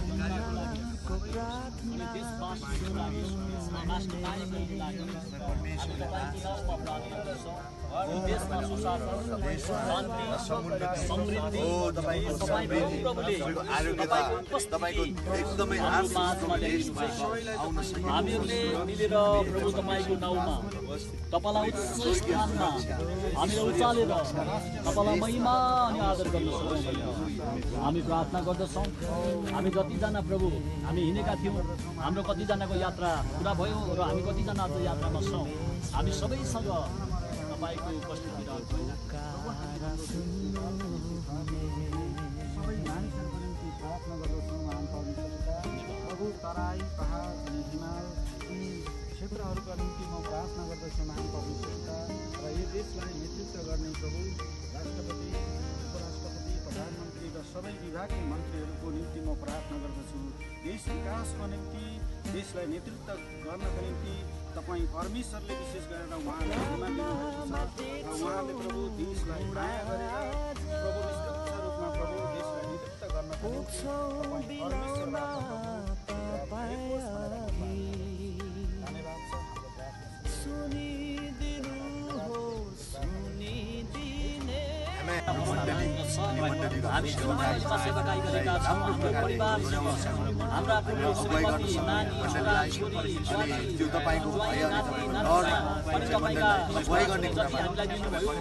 दुनियाँको लागि अनि देशवासीको लागि राष्ट्र नायकहरूको लागि हामी तपाईँको नाउँमा प्रार्थना गर्छौँ। यो देशमा सुशासन, शान्ति, समृद्धि तपाईँको प्रभुले तपाईँको उपस्थिति हाम्रो माझमा ल्याइदिनु भएको छ। हामीहरूले मिलेर प्रभु तपाईँको नाउँमा तपाईँलाई उच्च स्थानमा हामीले उचालेर तपाईँलाई महिमा अनि आदर गर्न सक्छौँ। हामी प्रार्थना गर्दछौँ। हामी जतिजना प्रभु हामी हिँडेका थियौँ, हाम्रो कतिजनाको यात्रा पुरा भयो र हामी कतिजना आज यात्रामा छौँ। हामी सबैसँग तपाईँको उपस्थिति रहन्छ। सबै मानिसहरूको निम्ति प्रार्थना गर्दछौँ। महान परमेश्वरका प्रभु तराई पहाड अनि हिमाल यी क्षेत्रहरूका निम्ति म प्रार्थना गर्दछु महान परमेश्वरका। र यो देशलाई नेतृत्व गर्ने प्रभु राष्ट्रपति, उपराष्ट्रपति, प्रधानमन्त्री र सबै विभागीय मन्त्रीहरूको निम्ति म प्रार्थना गर्दछु। देश विकासको निम्ति, देशलाई नेतृत्व गर्नको निम्ति तपाईँ परमेश्वरले विशेष गरेर उहाँले जिम्मा दिनुभएको छ र उहाँले प्रभु देशलाई माया गरेर प्रभु निष्पक्ष रूपमा प्रभु देशलाई नेतृत्व गर्नको निम्ति तपाईँ परमेश्वरबाट धन्यवाद छ। हामी समाजमा सेवाकाई गरेका छौँ। हाम्रो परिवार, हाम्रा श्रीमती, नानी, छोरा, छोरी, त्यो तपाईँको भय अनि तपाईँका हामीलाई दिनुभयो।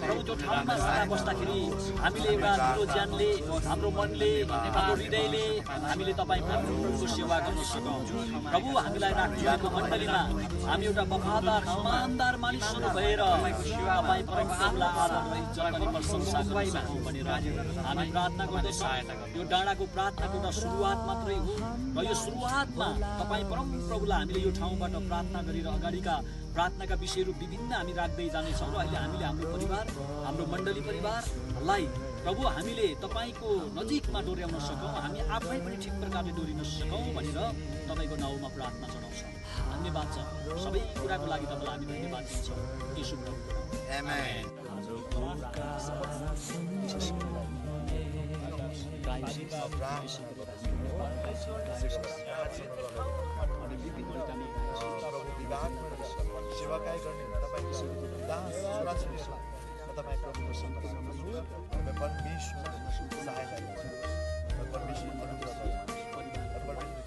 प्रभु त्यो ठाउँमा सदा बस्दाखेरि हामीले एउटा ठुलो ज्यानले, हाम्रो मनले, हाम्रो हृदयले हामीले तपाईँको सेवा गर्न सकौँ। प्रभु हामीलाई राख्नुभएको मण्डलीमा हामी एउटा वफादार इमानदार मानिसहरू भएर तपाईँ परमेश्वरलाई आदर र इज्जत अनि प्रशंसा गर्न सकौँ भनेर हामी प्रार्थना गर्दैछौँ। यो डाँडाको प्रार्थनाको एउटा सुरुवात मात्रै हो र यो सुरुवातमा तपाईँ परम प्रभुलाई हामीले यो ठाउँबाट प्रार्थना गरेर अगाडिका प्रार्थनाका विषयहरू विभिन्न हामी राख्दै जानेछौँ। र अहिले हामीले हाम्रो परिवार, हाम्रो मण्डली परिवारलाई प्रभु हामीले तपाईँको नजिकमा डोर्याउन सकौँ, हामी आफै पनि ठिक प्रकारले डोरिन सकौँ भनेर तपाईँको नाउँमा प्रार्थना चढाउँछौँ। धन्यवाद छ। सबै कुराको लागि तपाईँलाई हामी धन्यवाद दिन्छौँ। यीशु प्रभुको नाममा। सेवाकाई गर्ने तपाईँको दास तपाईँ प्रभुको सन्तोष परमेश्वर सहायता परमेश्वर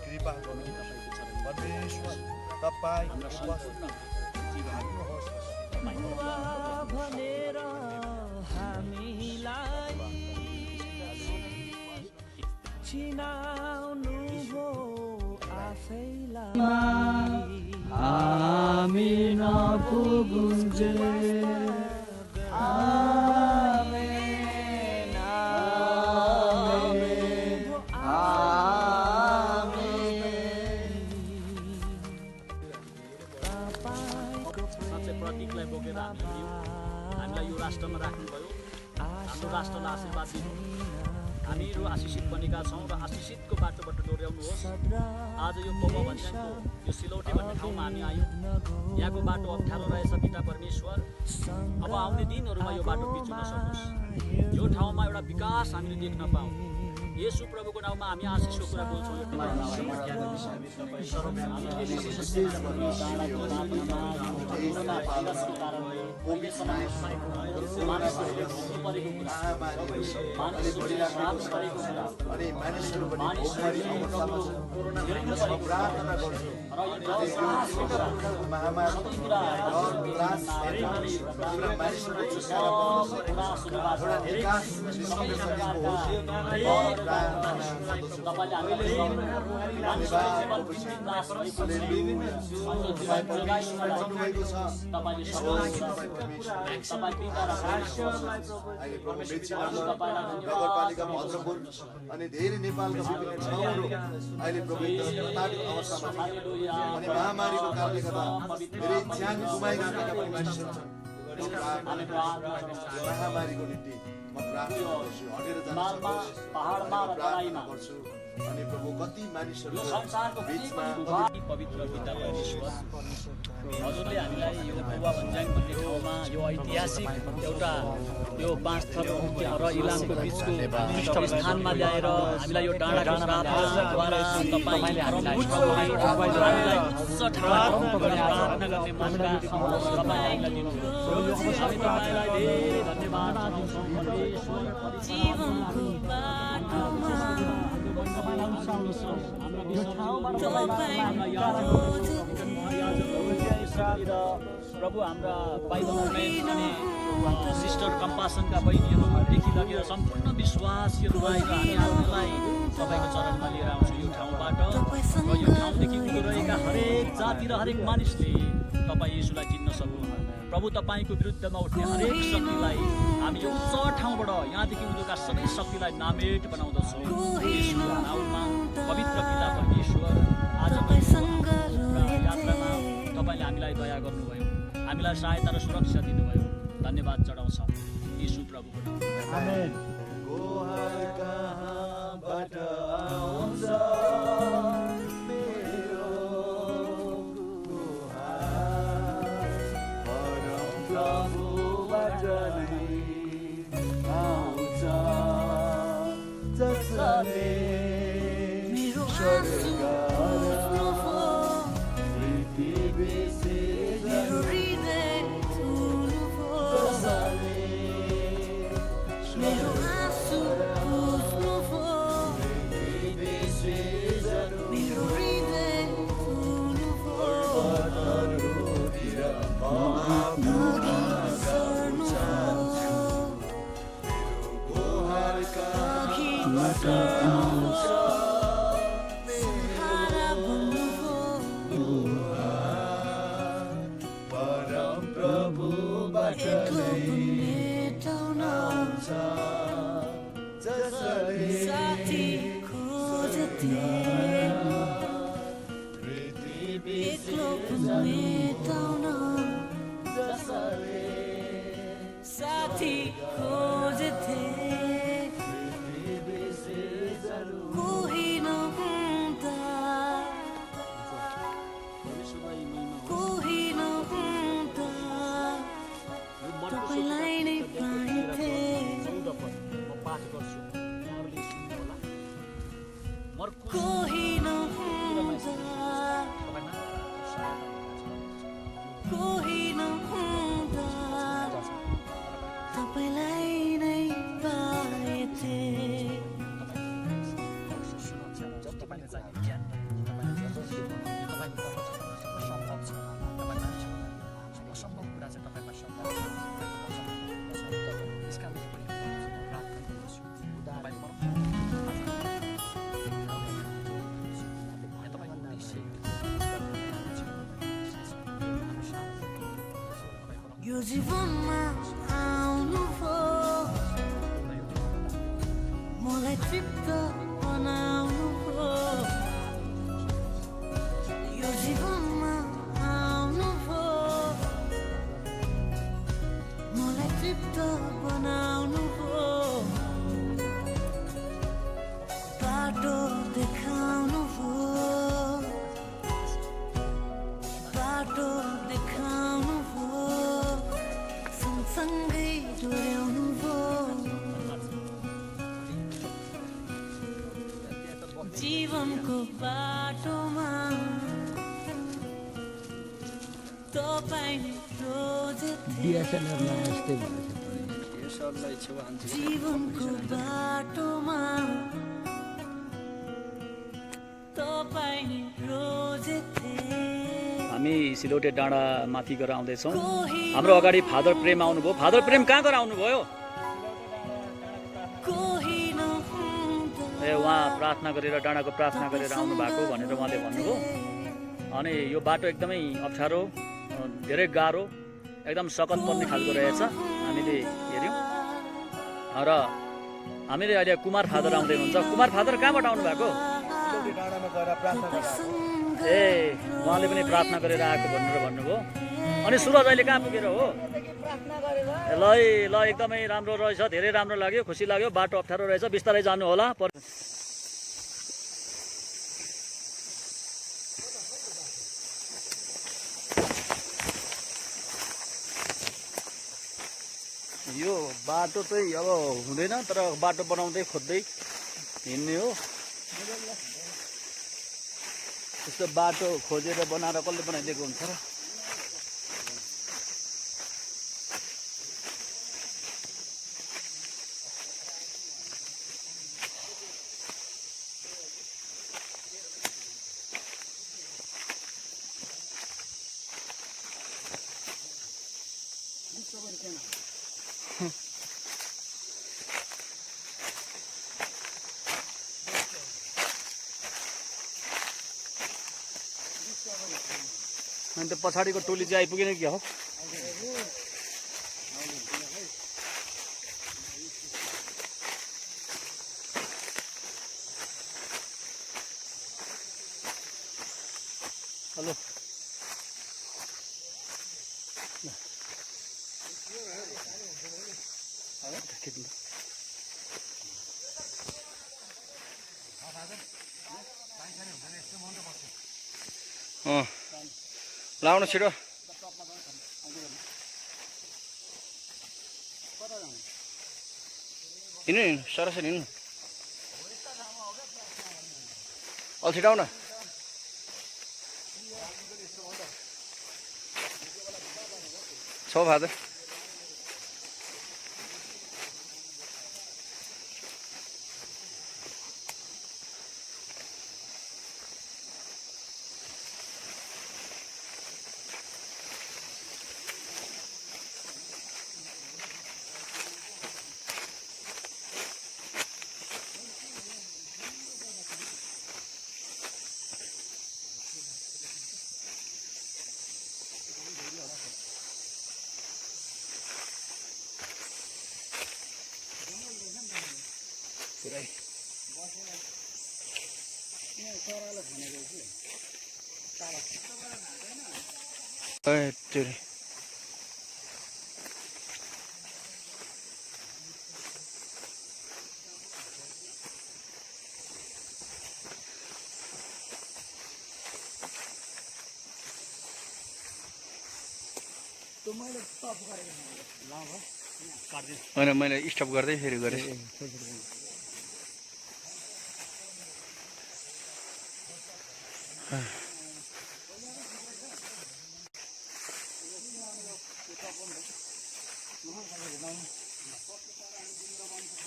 कृपा गर्नु परमेश्वर तपाईँ भनेर हामीलाई चिनाउनु हो आफैलाई हामी नपुगुन्जे प्रतीकलाई बोकेर हामीलाई यो राष्ट्रमा राख्नुभयो। हाम्रो राष्ट्रलाई आशीर्वाद दिनु। हामीहरू आशिषित बनेका छौँ र आशिषितको बाटोबाट डोर्याउनुहोस्। आज यो तोबा भन्ज्याङको यो सिलौटे भन्ने ठाउँमा हामी आयौँ। यहाँको बाटो अप्ठ्यारो रहेछ पिता परमेश्वर। अब आउने दिनहरूमा यो बाटो बिचुन सकोस्। यो ठाउँमा एउटा विकास हामीले देख्न पाऊँ। येशू प्रभुको नाउँमा हामी आशिषको कुरा बोल्छौँ। नगरपालिका भद्रपुर अनि धेरै नेपालका विभिन्न ठाउँहरू अहिले प्रभु तात्कालिक अवस्थामा छन् अनि महामारीको कारणले गर्दा धेरै ज्यान गुमाइरहेका पनि मानिसहरू छन्। महामारीको निम्ति म प्रार्थना गर्छु, हटेर जान सकोस्। पहाडमा र तराईमा अनि प्रभु कति यो मानिसहरूको संसारको बिचमा पवित्र पिता परमेश्वर हजुरले हामीलाई यो गोवा भन्ज्याङ भन्ने ठाउँमा यो ऐतिहासिक एउटा यो 5 थर र इलामको बिचको विशिष्ट स्थानमा ल्याएर हामीलाई यो डाँडाको प्रार्थनाद्वारा तपाईँले हामीलाई उच्च ठाउँमा प्रार्थना गर्ने मौका तपाईँले हामीलाई दिनुभयो। हामी तपाईँलाई धेरै धन्यवाद जनाउँछौँ परमेश्वर। जीवनको बाटोमा यो ठाउँबाट प्रभु हाम्रा बाइबल अनि सिस्टर कम्पासनका बहिनीहरूदेखि लगेर सम्पूर्ण विश्वासीहरू आएर हामी आफूलाई तपाईँको चरणमा लिएर आउँछौँ यो ठाउँबाट र यो ठाउँदेखि उँधो रहेका हरेक जाति र हरेक मानिसले तपाईँ येशूलाई चिन्न सक्नु। प्रभु तपाईँको विरुद्धमा उठ्ने हरेक शक्तिलाई हामी यो उच्च ठाउँबाट यहाँदेखि उँधोका सबै शक्तिलाई नामेट बनाउँदछौँ येशूको नाउँमा। पवित्र पिता परमेश्वर आजको यात्रामा तपाईँले हामीलाई दया गर्नुभयो, हामीलाई सहायता र सुरक्षा दिनुभयो। धन्यवाद चढाउँछ येशू प्रभुको नाममा। आमेन। गोहर कहाँबाट आउँछ मेरो गोहर, परम प्रभुबाट नै आउँछ, जसले स्वर्ग र पृथ्वी सृजन, परम प्रभुबाट नै आउँछ, जसले साथी खोजथे पृथ्वी एक्लो मेटाउन, जसले साथी खोजथे कोही नहुँदा, कोही नहुँदा तपाईँलाई नै पाइथे। कोही नहुँदा, कोही नहुँदा तपाईँलाई नै पाइथे। यो जीवनमा आउनुभयो, मलाई तृप्त बनाउनुभयो। यो जीवनमा आउनुभयो, मलाई तृप्त बनाउनुभयो। बाटो देखाउनुभयो, बाटो देखाउनुभयो, सँगसँगै डोर्याउनुभयो। जीवनको बाटोमा तपाईँ रोजेथे, जीवनको बाटोमा तपाईँ रोजेथे। हामी सिलौटे डाँडा माथि गएर आउँदैछौँ। हाम्रो अगाडि फादर प्रेम आउनुभयो। फादर प्रेम कहाँ गएर आउनुभयो? ए उहाँ प्रार्थना गरेर डाँडाको प्रार्थना गरेर आउनु भएको भनेर उहाँले भन्नुभयो। अनि यो बाटो एकदमै अप्ठ्यारो, धेरै गाह्रो, एकदम सकत पर्ने खालको रहेछ हामीले हेऱ्यौँ। र हामीले अहिले कुमार फादर आउँदै हुनुहुन्छ। कुमार फादर कहाँबाट आउनु भएको? ए उहाँले पनि प्रार्थना गरेर आएको भनेर भन्नुभयो। अनि सुरज अहिले कहाँ पुगेर हो? ल ल एकदमै राम्रो रहेछ, धेरै राम्रो लाग्यो, खुसी लाग्यो। बाटो अप्ठ्यारो रहेछ, बिस्तारै जानु होला। यो बाटो चाहिँ अब हुँदैन, तर बाटो बनाउँदै खोज्दै हिँड्ने हो। त्यस्तो बाटो खोजेर बनाएर कसले बनाइदिएको हुन्छ र? अनि त्यो पछाडिको टोली चाहिँ आइपुगेन क्या हो? हेलो लाउनु छिटो। हिँड्नु नि सरसरी हिँड्नु। अलि छिटाउ न। छ फादर पुरै होइन मैले स्टप गर्दै फेरि गरेँ।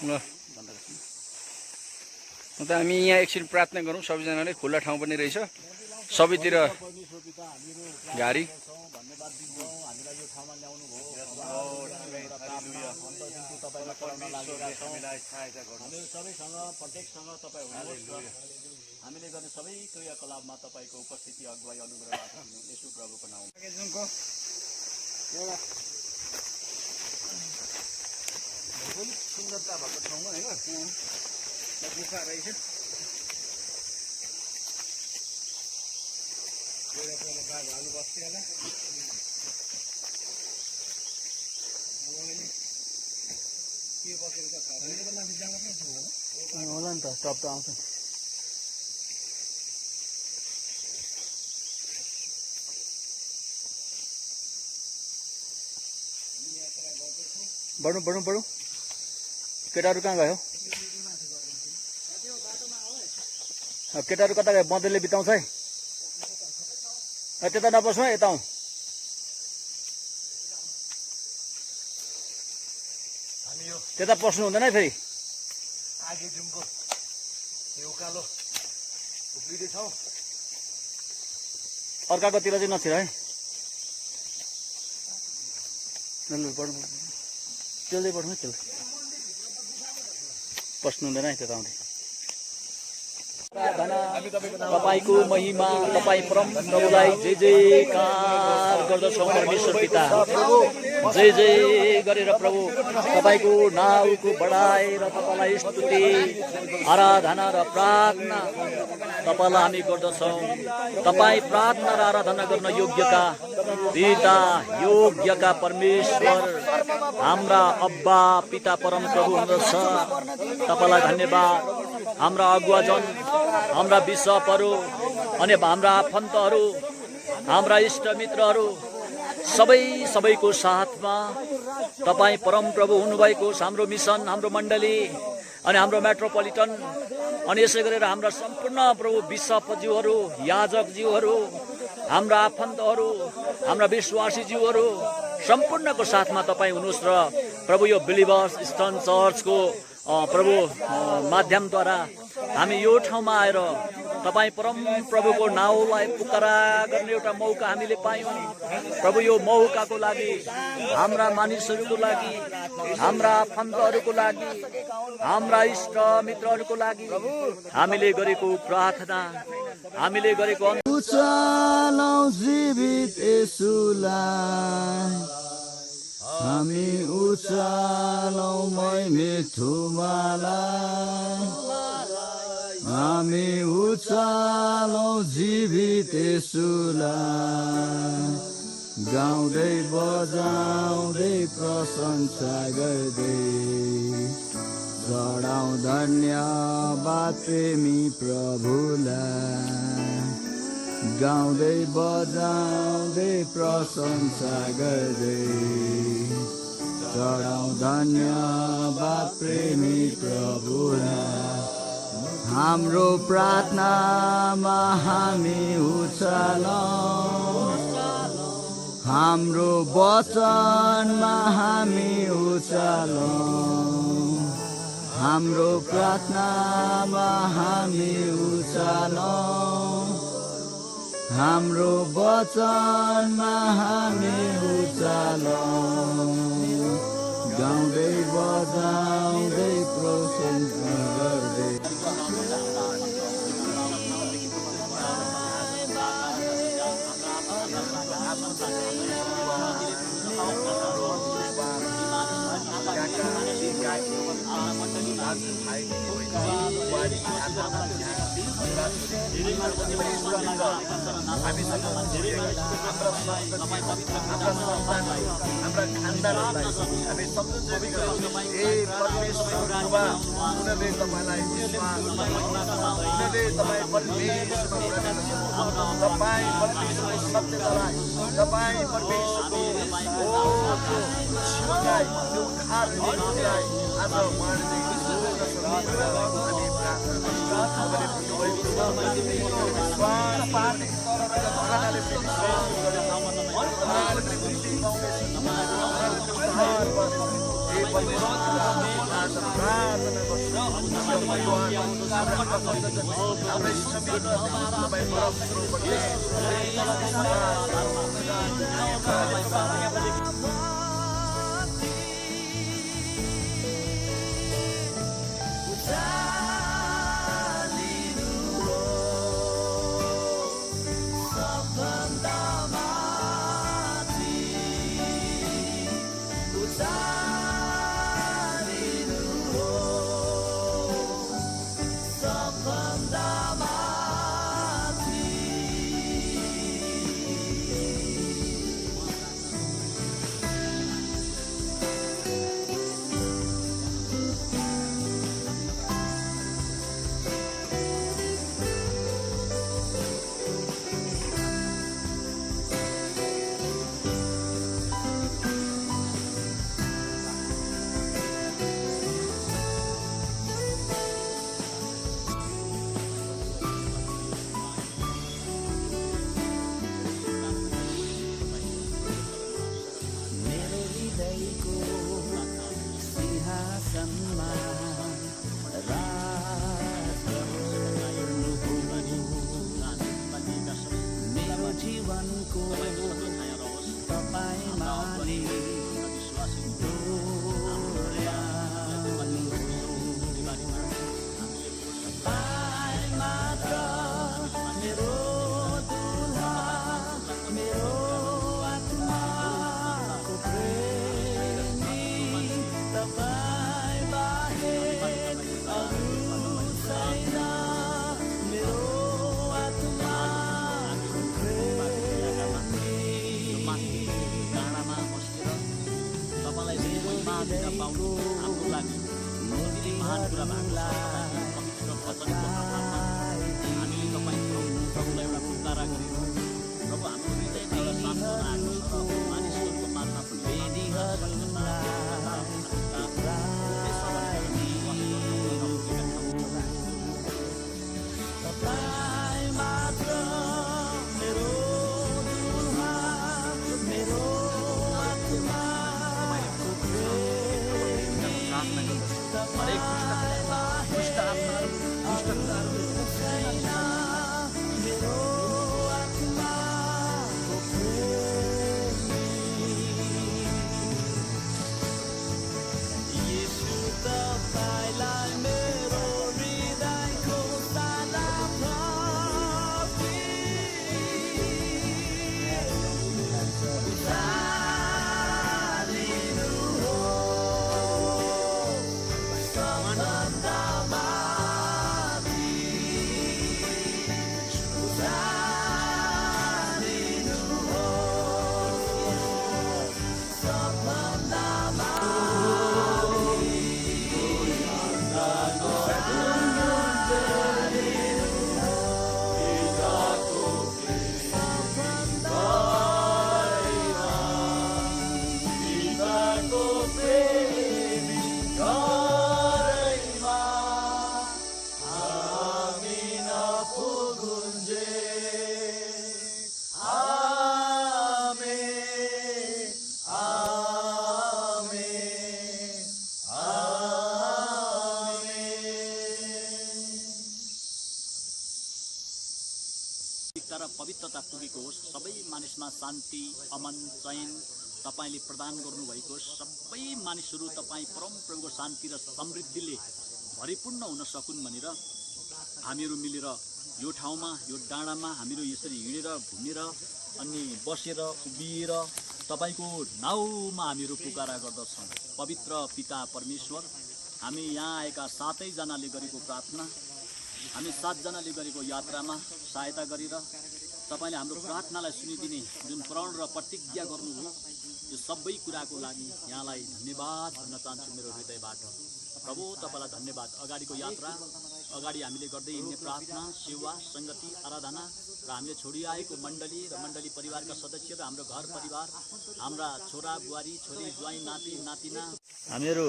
ल हामी यहाँ एकछिन प्रार्थना गरौँ सबैजनाले। खुल्ला ठाउँ पनि रहेछ, सबैतिर गाडी। सबैसँग प्रत्येकसँग तपाईँ हुनुहोस्। हामीले गर्ने सबै क्रियाकलापमा तपाईँको उपस्थिति अगुवाई अनुग्रह यसो प्रभुको नाम। एउटा सुन्दरता भएको ठाउँमा होइन गुफा रहेछ। भालु बस्थ्यो होला नि त, टप त आउँछ। बढौँ बढौँ बढौँ। केटाहरू कहाँ गयो? केटाहरू कता गयो? बँदेलले बिताउँछ है। त्यता नबस्नु है, यता आउँ। त्यता पस्नु हुँदैन है फेरि। आगे जुमको यो उकालो उक्लिँदै छ। अर्काकोतिर चाहिँ नछिर है। बढौँ चल्दै बढौँ चल। पस्नु हुँदैन है त्यता आउँदै। तपाईको महिमा, तपाईँ परम प्रभुलाई जय जयकार गर्दछौँ परमेश्वर पिता। जय जय गरेर प्रभु तपाईको नाउँको बढाइ र तपाईँलाई स्तुति आराधना र प्रार्थना तपाईँलाई हामी गर्दछौँ। तपाईँ प्रार्थना र आराधना गर्न योग्यका पिता, योग्यका परमेश्वर, हाम्रा अब्बा पिता परम प्रभु हुनुहुन्छ। तपाईँलाई धन्यवाद। हाम्रा अगुवाजन, हाम्रा बिशपहरू अनि हाम्रा आफन्तहरू, हाम्रा इष्टमित्रहरू सबैको साथमा तपाईँ परमप्रभु हुनुभएको हाम्रो मिसन, हाम्रो मण्डली अनि हाम्रो मेट्रोपोलिटन अनि यसै गरेर हाम्रा सम्पूर्ण प्रभु बिशपज्यूहरू, याजकज्यूहरू, हाम्रा आफन्तहरू, हाम्रा विश्वासी ज्यूहरू सम्पूर्णको साथमा तपाईँ हुनुहोस् र प्रभु यो बिलिभर्स इस्टर्न चर्चको प्रभु माध्यमद्वारा हामी यो ठाउँमा आएर तपाईँ परम प्रभुको नाउँलाई पुकारा गर्ने एउटा मौका हामीले पायौँ। प्रभु यो मौकाको लागि हाम्रा मानिसहरूको लागि, हाम्रा आफन्तहरूको लागि, हाम्रा इष्ट मित्रहरूको लागि हामीले गरेको प्रार्थना, हामीले गरेको उचालौं जीवित येशूलाई, हामी उचालौं मिठुमालाई, हामी उचालौं जीवित येशूलाई, गाउँदै बजाउँदै प्रशंसा गर्दै चढाउँ धन्यवाद प्रेमी प्रभुलाई, गाउँदै बजाउँदै प्रशंसा गर्दै चढाउँ धन्यवाद प्रेमी प्रभुलाई। हाम्रो प्रार्थनामा हामी उचालौं, हाम्रो वचनमा हामी उचालौं, हाम्रो प्रार्थनामा हामी उचालौं, हाम्रो वचनमा हामी उचालौं, गाउँदै बजाउँदै प्रशंसा गर्दै हाम्रा खानदानहरूलाई हामी सम्झौँ ए परमेश्वरमा उनीहरूले तपाईँलाई विश्वास उनीहरूले तपाईँ परमेश्वरमा तपाईँ परमेश्वरको सत्यतालाई तपाईँ परमेश्वरको जीवनलाई त्यो उद्धार दिनलाई आज उहाँले हामी प्रभु हाम्रो हृदयमा एउटा शान्ति राख्नुहोस् र र पवित्रता पुगेको होस्। सबै मानिसमा शान्ति, अमन, चयन तपाईले प्रदान गर्नुभएको सबै मानिसहरू तपाईँ परमप्रभुको शान्ति र समृद्धिले भरिपूर्ण हुन सकुन् भनेर हामीहरू मिलेर यो ठाउँमा, यो डाँडामा हामीहरू यसरी हिँडेर घुमेर अनि बसेर उभिएर तपाईको नाउँमा हामीहरू पुकारा गर्दछौँ। पवित्र पिता परमेश्वर, हामी यहाँ आएका 7 जनाले गरेको प्रार्थना, हामी 7 जनाले गरेको यात्रामा सहायता गरेर तपाईले हाम्रो प्रार्थनालाई सुनिदिने जुन प्रण र प्रतिज्ञा गर्नुभयो, यो सबै कुराको लागि यहाँलाई धन्यवाद भन्न चाहन्छु मेरो हृदयबाट। प्रभु तपाईँलाई धन्यवाद। अगाडिको यात्रा, अगाडि हामीले गर्दै हिँड्ने प्रार्थना, सेवा, सङ्गति, आराधना र हामीले छोडिआएको मण्डली र मण्डली परिवारका सदस्य र हाम्रो घर परिवार, हाम्रा छोरा बुहारी, छोरी ज्वाइँ, नाति नातिना, हामीहरू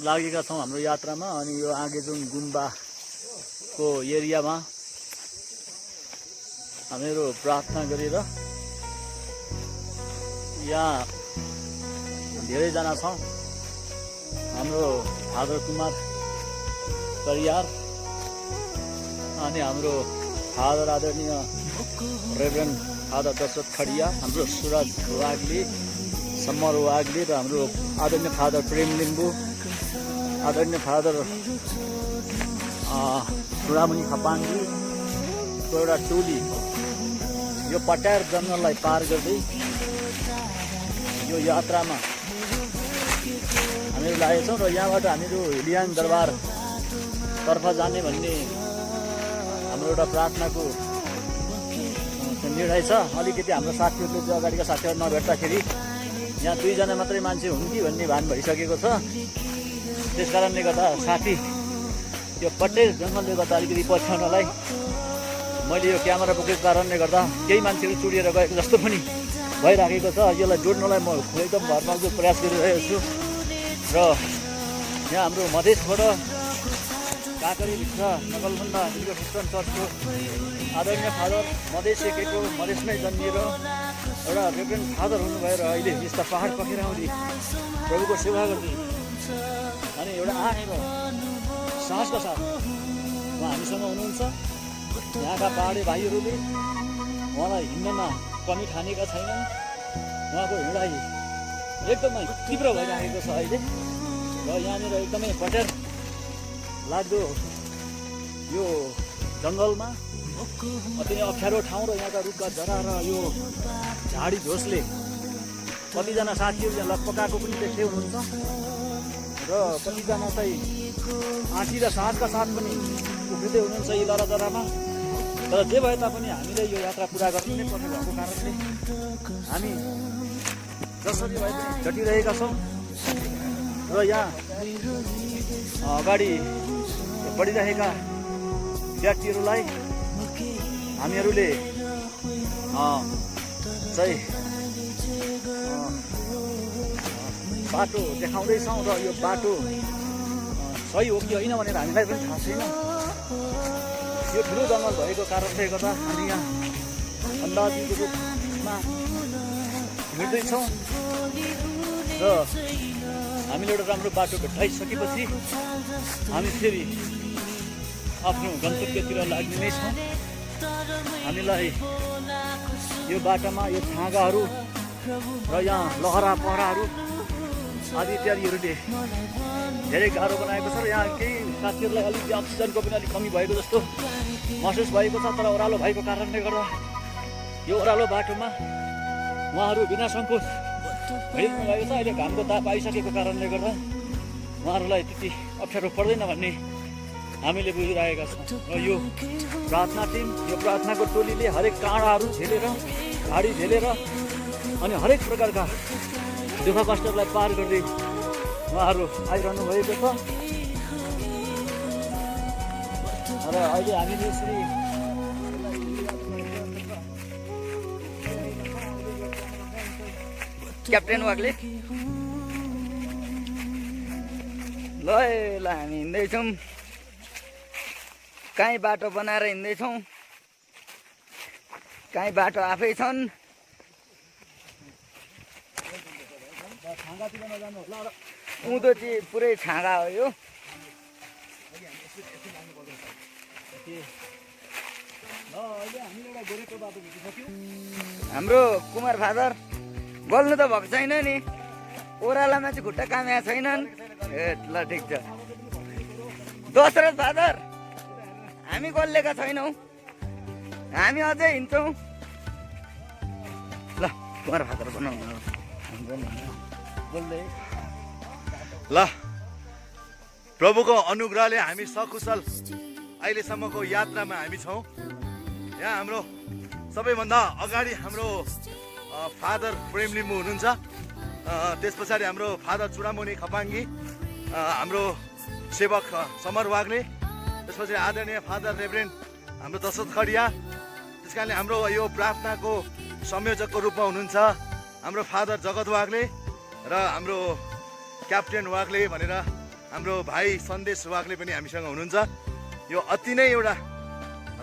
लागेका छौँ हाम्रो यात्रामा। अनि यो आगेजुङ गुम्बाको एरियामा हामीहरू प्रार्थना गरेर यहाँ धेरैजना छौँ। हाम्रो फादर कुमार परियार अनि हाम्रो फादर आदरणीय रेभरेन्ड फादर दशरथ खडिया, हाम्रो सुरज वाग्ली, समर वाग्ली र हाम्रो आदरणीय फादर प्रेम लिम्बू, आदरणीय फादर चुडामणि खपाङजीको एउटा टोली यो पटायर जङ्गललाई पार गर्दै यो यात्रामा हामीहरू लागेका छौँ। र यहाँबाट हामीहरू हिलियाङ दरबार तर्फ जाने भन्ने हाम्रो एउटा प्रार्थनाको निर्णय छ। अलिकति हाम्रो साथीहरूले जो अगाडिका साथीहरू नभेट्दाखेरि यहाँ 2 जना मात्रै मान्छे हुन् कि भन्ने भान भइसकेको छ। त्यस कारणले गर्दा साथी यो पटेल जङ्गलले गर्दा अलिकति पछ्याउनलाई मैले यो क्यामेरा बोकेको कारणले गर्दा केही मान्छेहरू चुडिएर गएको जस्तो पनि भइराखेको छ। यसलाई जोड्नलाई म एकदम भरमाग्दो प्रयास गरिरहेको छु। र यहाँ हाम्रो मधेसबाट काँकरीभित्र नगलबन्दा हिन्दू क्रिस्चियन चर्चको आदरणीय फादर मधेसिएको मधेसमै जन्मिएर एउटा रेभरेन्ड फादर हुनुभएर अहिले यस्ता पहाड पखेर आउँदै प्रभुको सेवा गर्दै अनि एउटा आँट र साहसका साथ उहाँ हामीसँग हुनुहुन्छ। यहाँका पहाडी भाइहरूले उहाँलाई हिँड्नमा कमी ठानेका छैनन्। उहाँको हिँडाइ एकदमै तीव्र भइराखेको छ अहिले। र यहाँनिर एकदमै पटेर लाग्दो यो जङ्गलमा अति नै अप्ठ्यारो ठाउँ र यहाँका रुखका जरा र यो झाडी झोसले कतिजना साथीहरू यहाँ लकपकाएको पनि देख्दै हुनुहुन्छ र कतिजना चाहिँ आँटी र साहसका साथ पनि उभिँदै हुनुहुन्छ यी लरजरामा। तर जे भए तापनि हामीले यो यात्रा पुरा गर्नु नै पर्ने भएको कारणले हामी जसरी भए पनि डटिरहेका छौँ। र यहाँ अगाडि बढिरहेका व्यक्तिहरूलाई हामीहरूले चाहिँ बाटो देखाउँदैछौँ र यो बाटो सही हो कि होइन भनेर हामीलाई पनि थाहा छैन। यो ठुलो जङ्गल भएको कारणले गर्दा हामी यहाँ अन्दाजीको रूपमा हिँड्दैछौँ र हामीले एउटा राम्रो बाटो भेटाइसकेपछि हामी फेरि आफ्नो गन्तव्यतिर लाग्ने नै छौँ। हामीलाई यो बाटोमा यो छाँगाहरू र यहाँ लहरा पहराहरू आदि इत्यादिहरूले धेरै गाह्रो बनाएको छ। र यहाँ केही साथीहरूलाई अलिकति अक्सिजनको पनि अलिक कमी भएको जस्तो महसुस भएको छ। तर ओह्रालो भएको कारणले गर्दा यो ओह्रालो बाटोमा उहाँहरू बिना सङ्कोच हिँड्नु भएको छ। अहिले घामको ताप आइसकेको कारणले गर्दा उहाँहरूलाई त्यति अप्ठ्यारो पर्दैन भन्ने हामीले बुझिरहेका छौँ। र यो प्रार्थना टिम, यो प्रार्थनाको टोलीले हरेक काँडाहरू झेलेर, झाडी झेलेर अनि हरेक प्रकारका दुःख कष्टहरूलाई पार गर्दै उहाँहरू आइरहनु भएको छ। र अहिले हामीले यसरी क्याप्टेन वाग्ले ल हामी हिँड्दैछौँ, काहीँ बाटो बनाएर हिँड्दैछौँ, काहीँ बाटो आफै छन्। उँधो चाहिँ पुरै छाँगा हो यो। ल अहिले हामीले एउटा गोरेटो बाटो भेटिसक्यौँ। हाम्रो कुमार फादर बोल्नु त भएको छैन नि, ओह्रालामा चाहिँ खुट्टा कामेका छैनन्। ए ल ठिक छ। दशरथ फादर हामी गोल्लेका छैनौँ, हामी अझै हिँड्छौँ। ल कुमार फादर बनाउनु बोल्दै। ल प्रभुको अनुग्रहले हामी सकुशल अहिलेसम्मको यात्रामा हामी छौँ। यहाँ हाम्रो सबैभन्दा अगाडि हाम्रो फादर प्रेम लिम्बू हुनुहुन्छ, त्यस पछाडि हाम्रो फादर चुडामणि खपाङ्गी, हाम्रो सेवक समर वाग्ले, त्यसपछि आदरणीय फादर रेभरेन्ड हाम्रो दशरथ खडिया, त्यस कारणले हाम्रो यो प्रार्थनाको संयोजकको रूपमा हुनुहुन्छ हाम्रो फादर जगत वाग्ले र हाम्रो क्याप्टेन वाग्ले भनेर हाम्रो भाइ सन्देश वाग्ले पनि हामीसँग हुनुहुन्छ। यो अति नै एउटा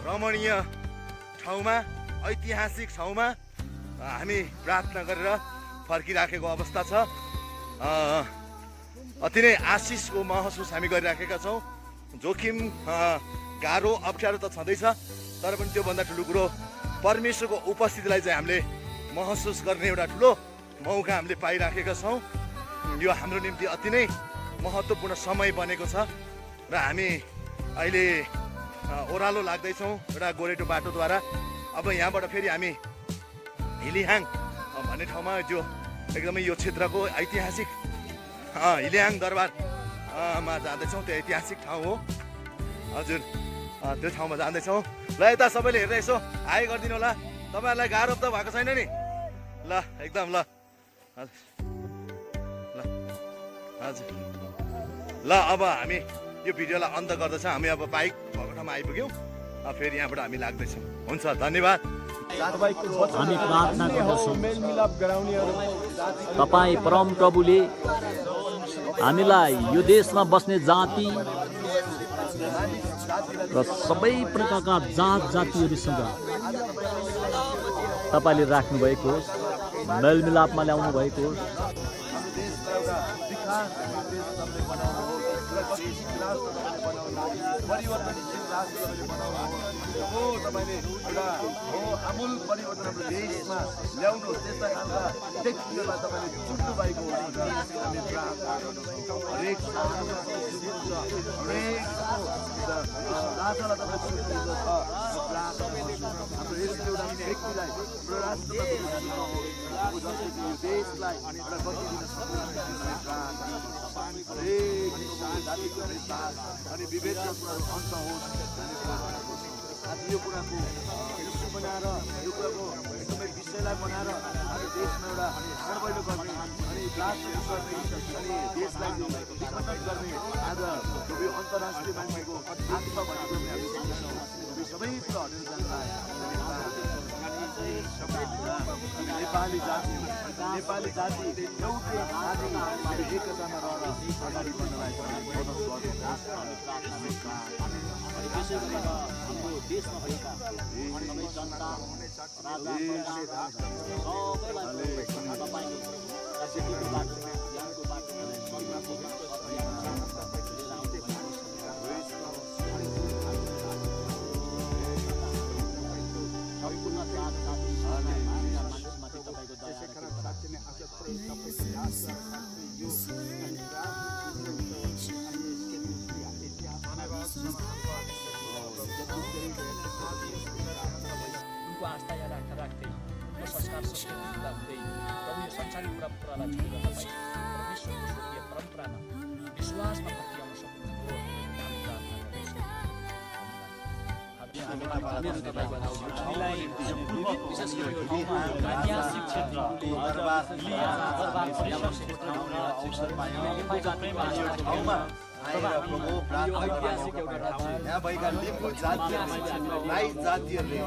रमणीय ठाउँमा, ऐतिहासिक ठाउँमा हामी प्रार्थना गरेर फर्किराखेको अवस्था छ। अति नै आशिषको महसुस हामी गरिराखेका छौँ। जोखिम, गाह्रो, अप्ठ्यारो त छँदैछ, तर पनि त्योभन्दा ठुलो कुरो परमेश्वरको उपस्थितिलाई चाहिँ हामीले महसुस गर्ने एउटा ठुलो मौका हामीले पाइराखेका छौँ। यो हाम्रो निम्ति अति नै महत्त्वपूर्ण समय बनेको छ र हामी अहिले ओह्रालो लाग्दैछौँ एउटा गोरेटो बाटोद्वारा। अब यहाँबाट फेरि हामी हिलिहाङ भन्ने ठाउँमा, जो एकदमै यो क्षेत्रको ऐतिहासिक हिलिहाङ दरबारमा जाँदैछौँ। त्यो ऐतिहासिक ठाउँ हो हजुर, त्यो ठाउँमा जाँदैछौँ। ल यता सबैले हेर्दै यसो हाई गरिदिनु होला। तपाईँहरूलाई गाह्रो त भएको छैन नि? ल एकदम ल हजुर ल हजुर ल। अब हामी यो भिडियोलाई अन्त गर्दछौँ। हामी अब बाइक भएको ठाउँमा आइपुग्यौँ, फेरि यहाँबाट हामी लाग्दैछौँ। हुन्छ, धन्यवाद। हामी प्रार्थना गर्दछौँ तपाईँ परम प्रभुले हामीलाई यो देशमा बस्ने जाति र सबै प्रकारका जात जातिहरूसँग तपाईँले राख्नुभएको होस्, मेलमिलापमा ल्याउनु भएको होस्। तपाईँले एउटा आमूल परिवर्तन हाम्रो देशमा ल्याउनुहोस्, त्यस्ता खालका व्यक्तिहरूलाई तपाईँले चुन्नु भएको हुन्छ। हामी प्रार्थना गर्दछौँ हरेक राजालाई तपाईँ चुन्नुहुन्छ। हाम्रो यस्तो एउटा व्यक्तिलाई हाम्रो राष्ट्रपति देशलाई एउटा गति दिन हरेक जातिको अनि विभेदका कुराहरू अन्त होस्। आज यो कुराको इस्यु बनाएर, यो कुराको एकदमै विषयलाई बनाएर हामी देशमा एउटा सरबैलो गर्ने अनि ब्लास्ट गर्ने अनि देशलाई विखण्डन गर्ने आज यो अन्तर्राष्ट्रिय मान्छेको हात छ भनेको हामी देख्छौँ। यो सबै कुरा हटेर जान्छ। नेपाली जाति एउटै जाति एकतामा रहेर अगाडि बढ्नलाई मद्दत गर्नुहोस्। विशेष गरेर हाम्रो देशमा भएका सबै जनता, राजा, सबैलाई तपाईँले राजनीतिको बाटो, ज्ञानको बाटो, सम्मानको बाटो सम्पूर्ण जात जाति मानिसमाथि तपाईँको दया उनको आस्था यहाँ राख्दै उनको संस्कार संस्कृति पुरा हुँदै प्रभु यो संसारिक कुरालाई छोडेर तपाईँ परमेश्वरको स्वर्गीय परम्परामा विश्वासमा फर्किआउन सक्नुहुन्छ। विशेष गरी यो ठाउँमा ऐतिहासिक क्षेत्र ऐतिहासिक एउटा राज्य यहाँ भएका लिम्बू जातिहरूले राई जातिहरूले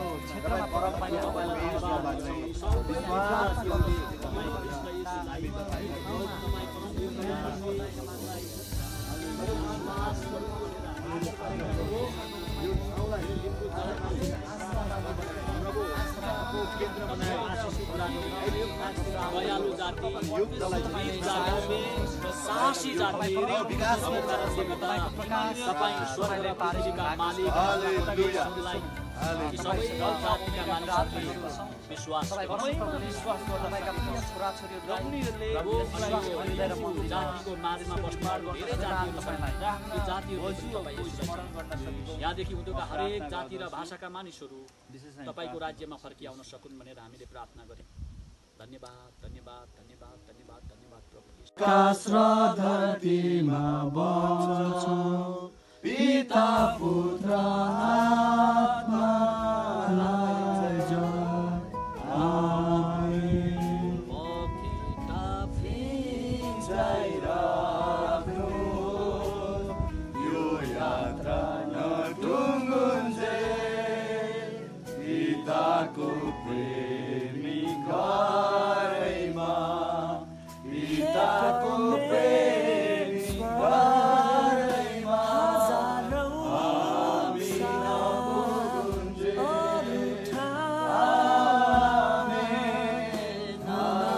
दयालु जाति, साहसी जाति, तपाईँ स्वर्ग र पृथ्वीका मालिक, कि सबै जातिका मानिसहरूले विश्वास विश्वास गर्दा तपाईँका प्रिय छोराछोरीहरू उनीहरूले जातिको माझमा बस्नु धेरै जातिहरू छन् ती जातिहरू यहाँदेखि उँधोका हरेक जाति र भाषाका मानिसहरू तपाईँको राज्यमा फर्किआउन सकुन् भनेर हामीले प्रार्थना गर्यौँ। धन्यवाद धन्यवाद धन्यवाद धन्यवाद धन्यवाद प्रभु यीशु। आकाश र धरतीमा बच्छ पिता पुत्र आत्मालाई जय। आमेन। यो यात्रा नटुङ्गुन्जे पिताको प्रेमी घरैमा पिताको प्रेमी घरैमा हामी नपुगुन्जे। आमेन, आमेन,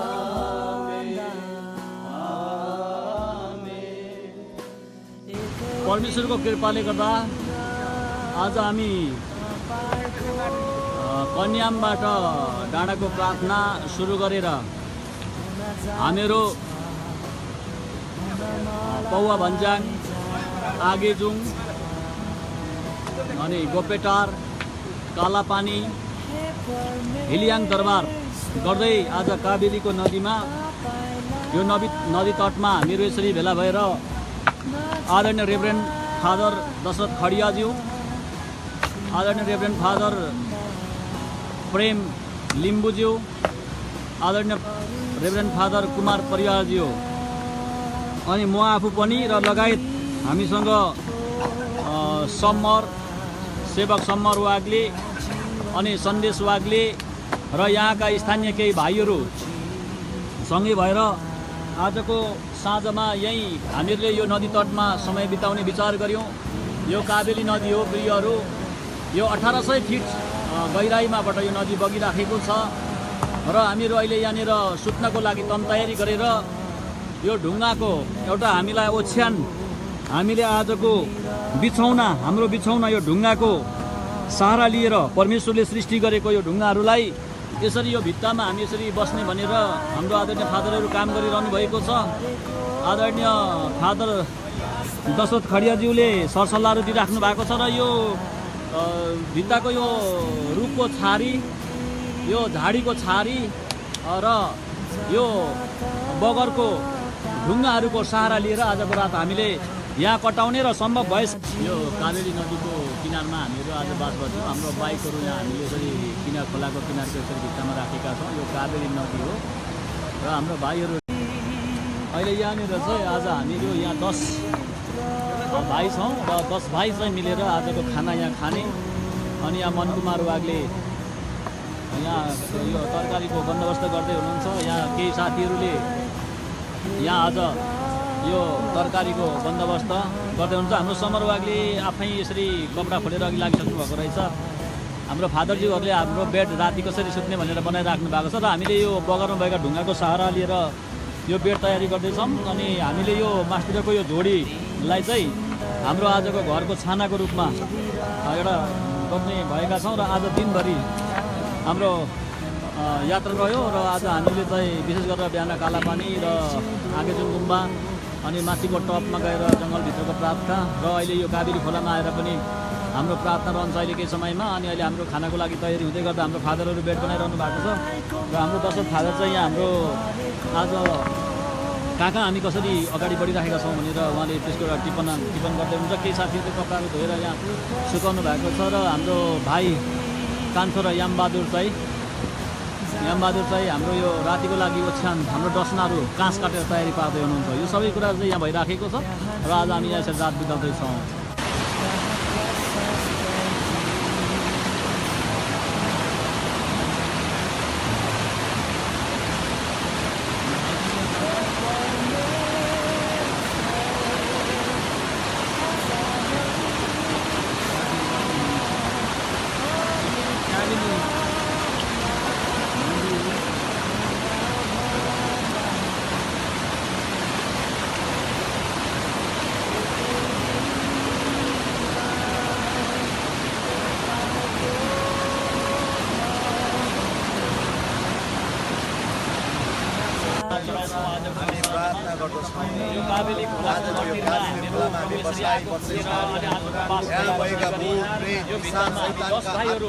आमेन। परमेश्वरको कृपाले गर्दा आज हामी कन्यामबाट डाँडाको प्रार्थना सुरु गरेर हामीहरू पौवा भन्ज्याङ, आगेजुङ अनि गोपेटार, कालापानी, हिलियाङ दरबार गर्दै आज काबेलीको नदीमा यो नदी तटमा हामीहरू यसरी भेला भएर आदरणीय रेभरेन्ड फादर दशरथ खडियाज्यू, आदरणीय रेभरेन्ड फादर प्रेम लिम्बुज्यू, आदरणीय रेभरेन्ड फादर कुमार परिवारज्यू अनि म आफू पनि र लगायत हामीसँग सम्मर सेवक सम्मर वाग्ले अनि सन्देश वाग्ले र यहाँका स्थानीय केही भाइहरू सँगै भएर आजको साँझमा यहीँ हामीहरूले यो नदी तटमा समय बिताउने विचार गऱ्यौँ। यो काबेली नदी हो प्रियहरू, यो 1800 फिट गहिराइमाबाट यो नदी बगिराखेको छ र हामीहरू अहिले यहाँनिर सुत्नको लागि तम तयारी गरेर यो ढुङ्गाको एउटा हामीलाई ओछ्यान हामीले आजको बिछौना हाम्रो बिछौना यो ढुङ्गाको सहारा लिएर परमेश्वरले सृष्टि गरेको यो ढुङ्गाहरूलाई यसरी यो भित्तामा हामी यसरी बस्ने भनेर हाम्रो आदरणीय फादरहरू काम गरिरहनु भएको छ। आदरणीय फादर दशरथ खडियाज्यूले सरसल्लाहहरू दिइराख्नु भएको छ र यो भित्ताको यो रुखको छारी, यो झाडीको छारी र यो बगरको ढुङ्गाहरूको सहारा लिएर आजको रात हामीले यहाँ कटाउने र सम्भव भए यो काबेली नदीको किनारमा हामीहरू आज बास गर्छौँ। हाम्रो बाइकहरू यहाँ हामीले यसरी किनार खोलाको किनारको यसरी भित्तामा राखेका छौँ। यो काबेली नदी हो र हाम्रो भाइहरू अहिले यहाँनिर चाहिँ आज हामीहरू यहाँ 10 भाइ छौँ र 10 भाइ चाहिँ मिलेर आजको खाना यहाँ खाने अनि यहाँ मनकुमार वाग्ले यहाँ यो तरकारीको बन्दोबस्त गर्दै हुनुहुन्छ। यहाँ केही साथीहरूले यहाँ आज यो तरकारीको बन्दोबस्त गर्दै हुनुहुन्छ। हाम्रो समर वाग्ले आफै यसरी कपडा खोलेर अघि लागिसक्नु भएको रहेछ। हाम्रो फादरज्यूहरूले हाम्रो बेड राति कसरी सुत्ने भनेर बनाइराख्नु भएको छ र हामीले यो बगरमा भएका ढुङ्गाको सहारा लिएर यो बेड तयारी गर्दैछौँ। अनि हामीले यो मास्टरको यो झोडीलाई चाहिँ हाम्रो आजको घरको छानाको रूपमा एउटा गर्ने भएका छौँ र आज दिनभरि हाम्रो यात्रा रह्यो र आज हामीले चाहिँ विशेष गरेर बिहान कालापानी र आगेजुङ गुम्बा अनि माथिको टपमा गएर जङ्गलभित्रको प्रार्थना र अहिले यो काबेली खोलामा आएर पनि हाम्रो प्रार्थना रहन्छ अहिले केही समयमा। अनि अहिले हाम्रो खानाको लागि तयारी हुँदै गर्दा हाम्रो फादरहरू बेड बनाइरहनु भएको छ र हाम्रो दशरथ फादर चाहिँ यहाँ हाम्रो आज कहाँ हामी कसरी अगाडि बढिराखेका छौँ भनेर उहाँले त्यसको एउटा टिप्पण गर्दै हुन्छ। केही साथीहरूले कपडाहरू धोएर यहाँ सुकाउनु भएको छ र हाम्रो भाइ कान्छो र यामबहादुर चाहिँ हाम्रो यो रातिको लागि ओछ्यान हाम्रो डसनाहरू काँस काटेर तयारी पार्दै हुनुहुन्छ। यो सबै कुरा चाहिँ यहाँ भइराखेको छ र आज हामी यहाँ यसरी रात बिताउँदैछौँ। गर्दछौँ। यो काबेली खोलाको आज यो मन्दिरमा काबेली मेरो खोलामा हामी प्रवेश बसाइ आएको बस्दैछौँ। अनि आजको पास यहाँ भएका भूत, प्रेत, पिशाच, शैतानका आत्माहरू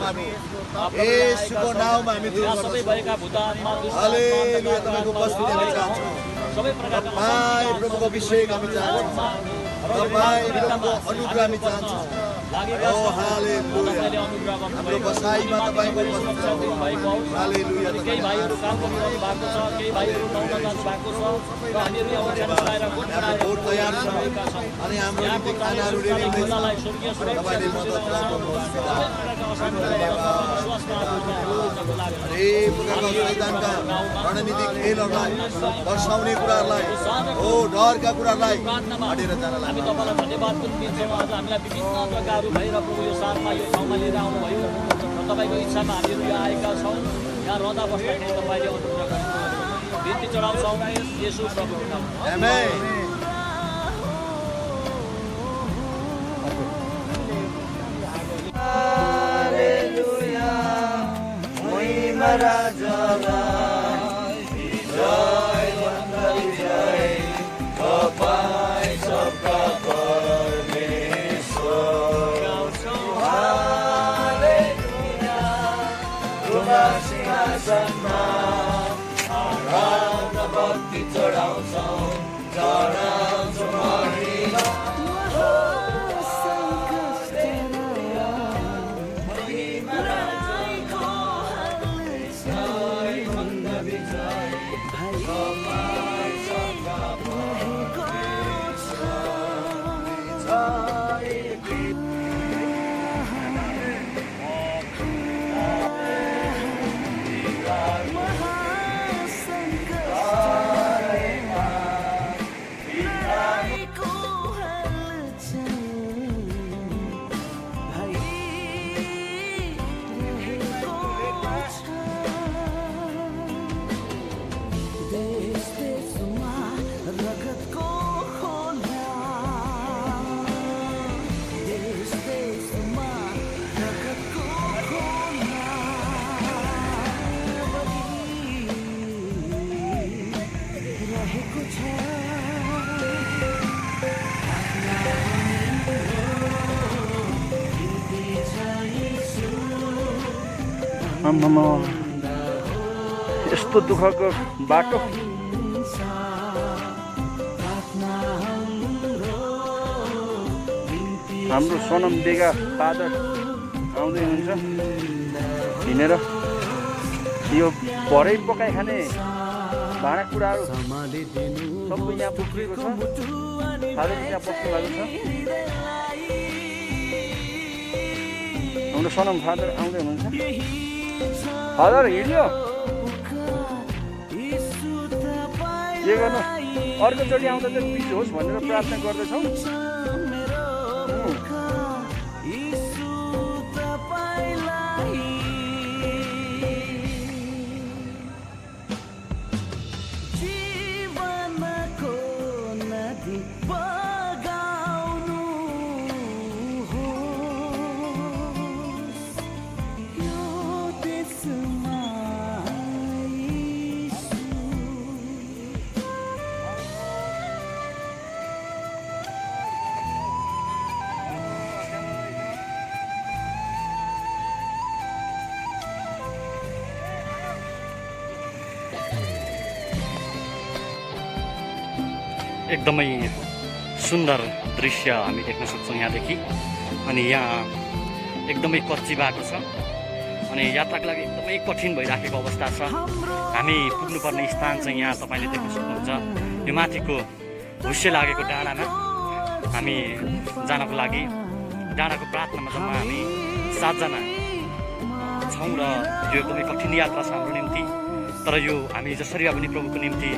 येशूको नाउँमा हामी दूर यहाँ सबै गर्दछौँ। भएका भूतात्मा हालेलुया, तपाईँको उपस्थिति हामी चाहन्छौँ। सबै प्रकारका तपाईँ प्रभुको अभिषेक हामी चाहन्छौँ। तपाईँ प्रभुको अनुग्रह हामी चाहन्छौँ। लागेका ओ हालेलुया, तपाईँले अनुग्रह गर्नुभएको हाम्रो बसाइमा तपाईँको उपस्थिति भएको होस्। हालेलुया, अनि केही भाइहरू काम गरिरहनु भएको छ, केही भाइहरू नुहाउन जानु भएको छ र हामीहरू यहाँ ओछ्यान चलाएर गोठ बनाएर हाम्रो भोट तयार छ गएका छौँ। अनि हाम्रो यहाँको निम्ति खानाहरू रेडी प्राणी हुँदैछ। खोलालाई स्वर्गीय सुरक्षा तपाईँले मद्दत गर्नुहोस्। सबै प्रकारका असाध्यै विश्वासमा रोज्नको लागि हरेक प्रकारका शैतानका रणनीतिक खेलहरूलाई दर्शाउने कुराहरूलाई ओ डरका कुराहरूलाई हटेर जान हामी लाग्छ। तपाईँलाई धन्यवाद पनि दिन्छौँ। आज हामीलाई विभिन्न जग्गाहरू भएर प्रभु यो साथमा यो ठाउँमा लिएर आउनुभयो र तपाईँको इच्छामा हामीहरू यहाँ आएका छौँ। यहाँ रहँदा बस्दाखेरि तपाईँले अनुग्रह गर्नुभयो। बिन्ती चढाउँछौँ येशू प्रभुको नाममा। आमेन। आम्मामा, यस्तो दुःखको बाटो। हाम्रो सोनम बेगा फादर आउँदै हुन्छ हिँडेर। यो भरै पकाइ खाने भाँडाकुँडाहरू सबै यहाँ पुगेको छ। फादर यहाँ बस्नु भएको छ। हाम्रो सोनम फादर आउँदै हुनुहुन्छ। फादर हिँड्यो के गर्नु, अर्कोचोटि आउँदा चाहिँ बिच होस् भनेर प्रार्थना गर्दछौँ। एकदमै सुन्दर दृश्य हामी देख्न सक्छौँ यहाँदेखि। अनि यहाँ एकदमै कच्ची बाटो छ अनि यात्राको लागि एकदमै कठिन भइराखेको अवस्था छ। हामी पुग्नुपर्ने स्थान चाहिँ यहाँ तपाईँले देख्न सक्नुहुन्छ। यो माथिको हुस्से लागेको डाँडामा हामी जानको लागि डाँडाको प्रार्थनामा जम्मा हामी 7 जना छौँ र यो एकदमै कठिन यात्रा छ हाम्रो निम्ति। तर यो हामी जसरी पनि प्रभुको निम्ति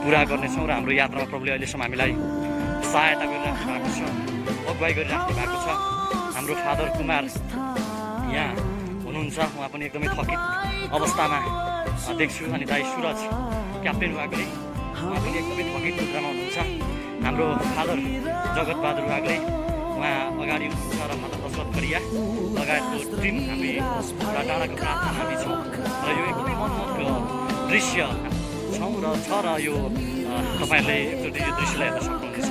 पुरा गर्नेछौँ र हाम्रो यात्रामा प्रभुले अहिलेसम्म हामीलाई सहायता गरिराख्नु भएको छ, अगुवाई गरिराख्नु भएको छ। हाम्रो फादर कुमार यहाँ हुनुहुन्छ, उहाँ पनि एकदमै थकित अवस्थामा देख्छु। अनि दाइ सुरज क्याप्टेन वाग्ले उहाँ पनि एकदमै थकित मुद्रामा हुनुहुन्छ। हाम्रो फादर जगत बहादुर वाग्ले उहाँ अगाडि हुनुहुन्छ र फादर दशरथ करिया लगायतको टिम हामी डाँडाको प्रार्थना हामी छौँ र यो एकदमै मनमोहक दृश्य छौँ र छ र यो तपाईँहरूले एकचोटि यो दृश्यलाई हेर्न सक्नुहुनेछ।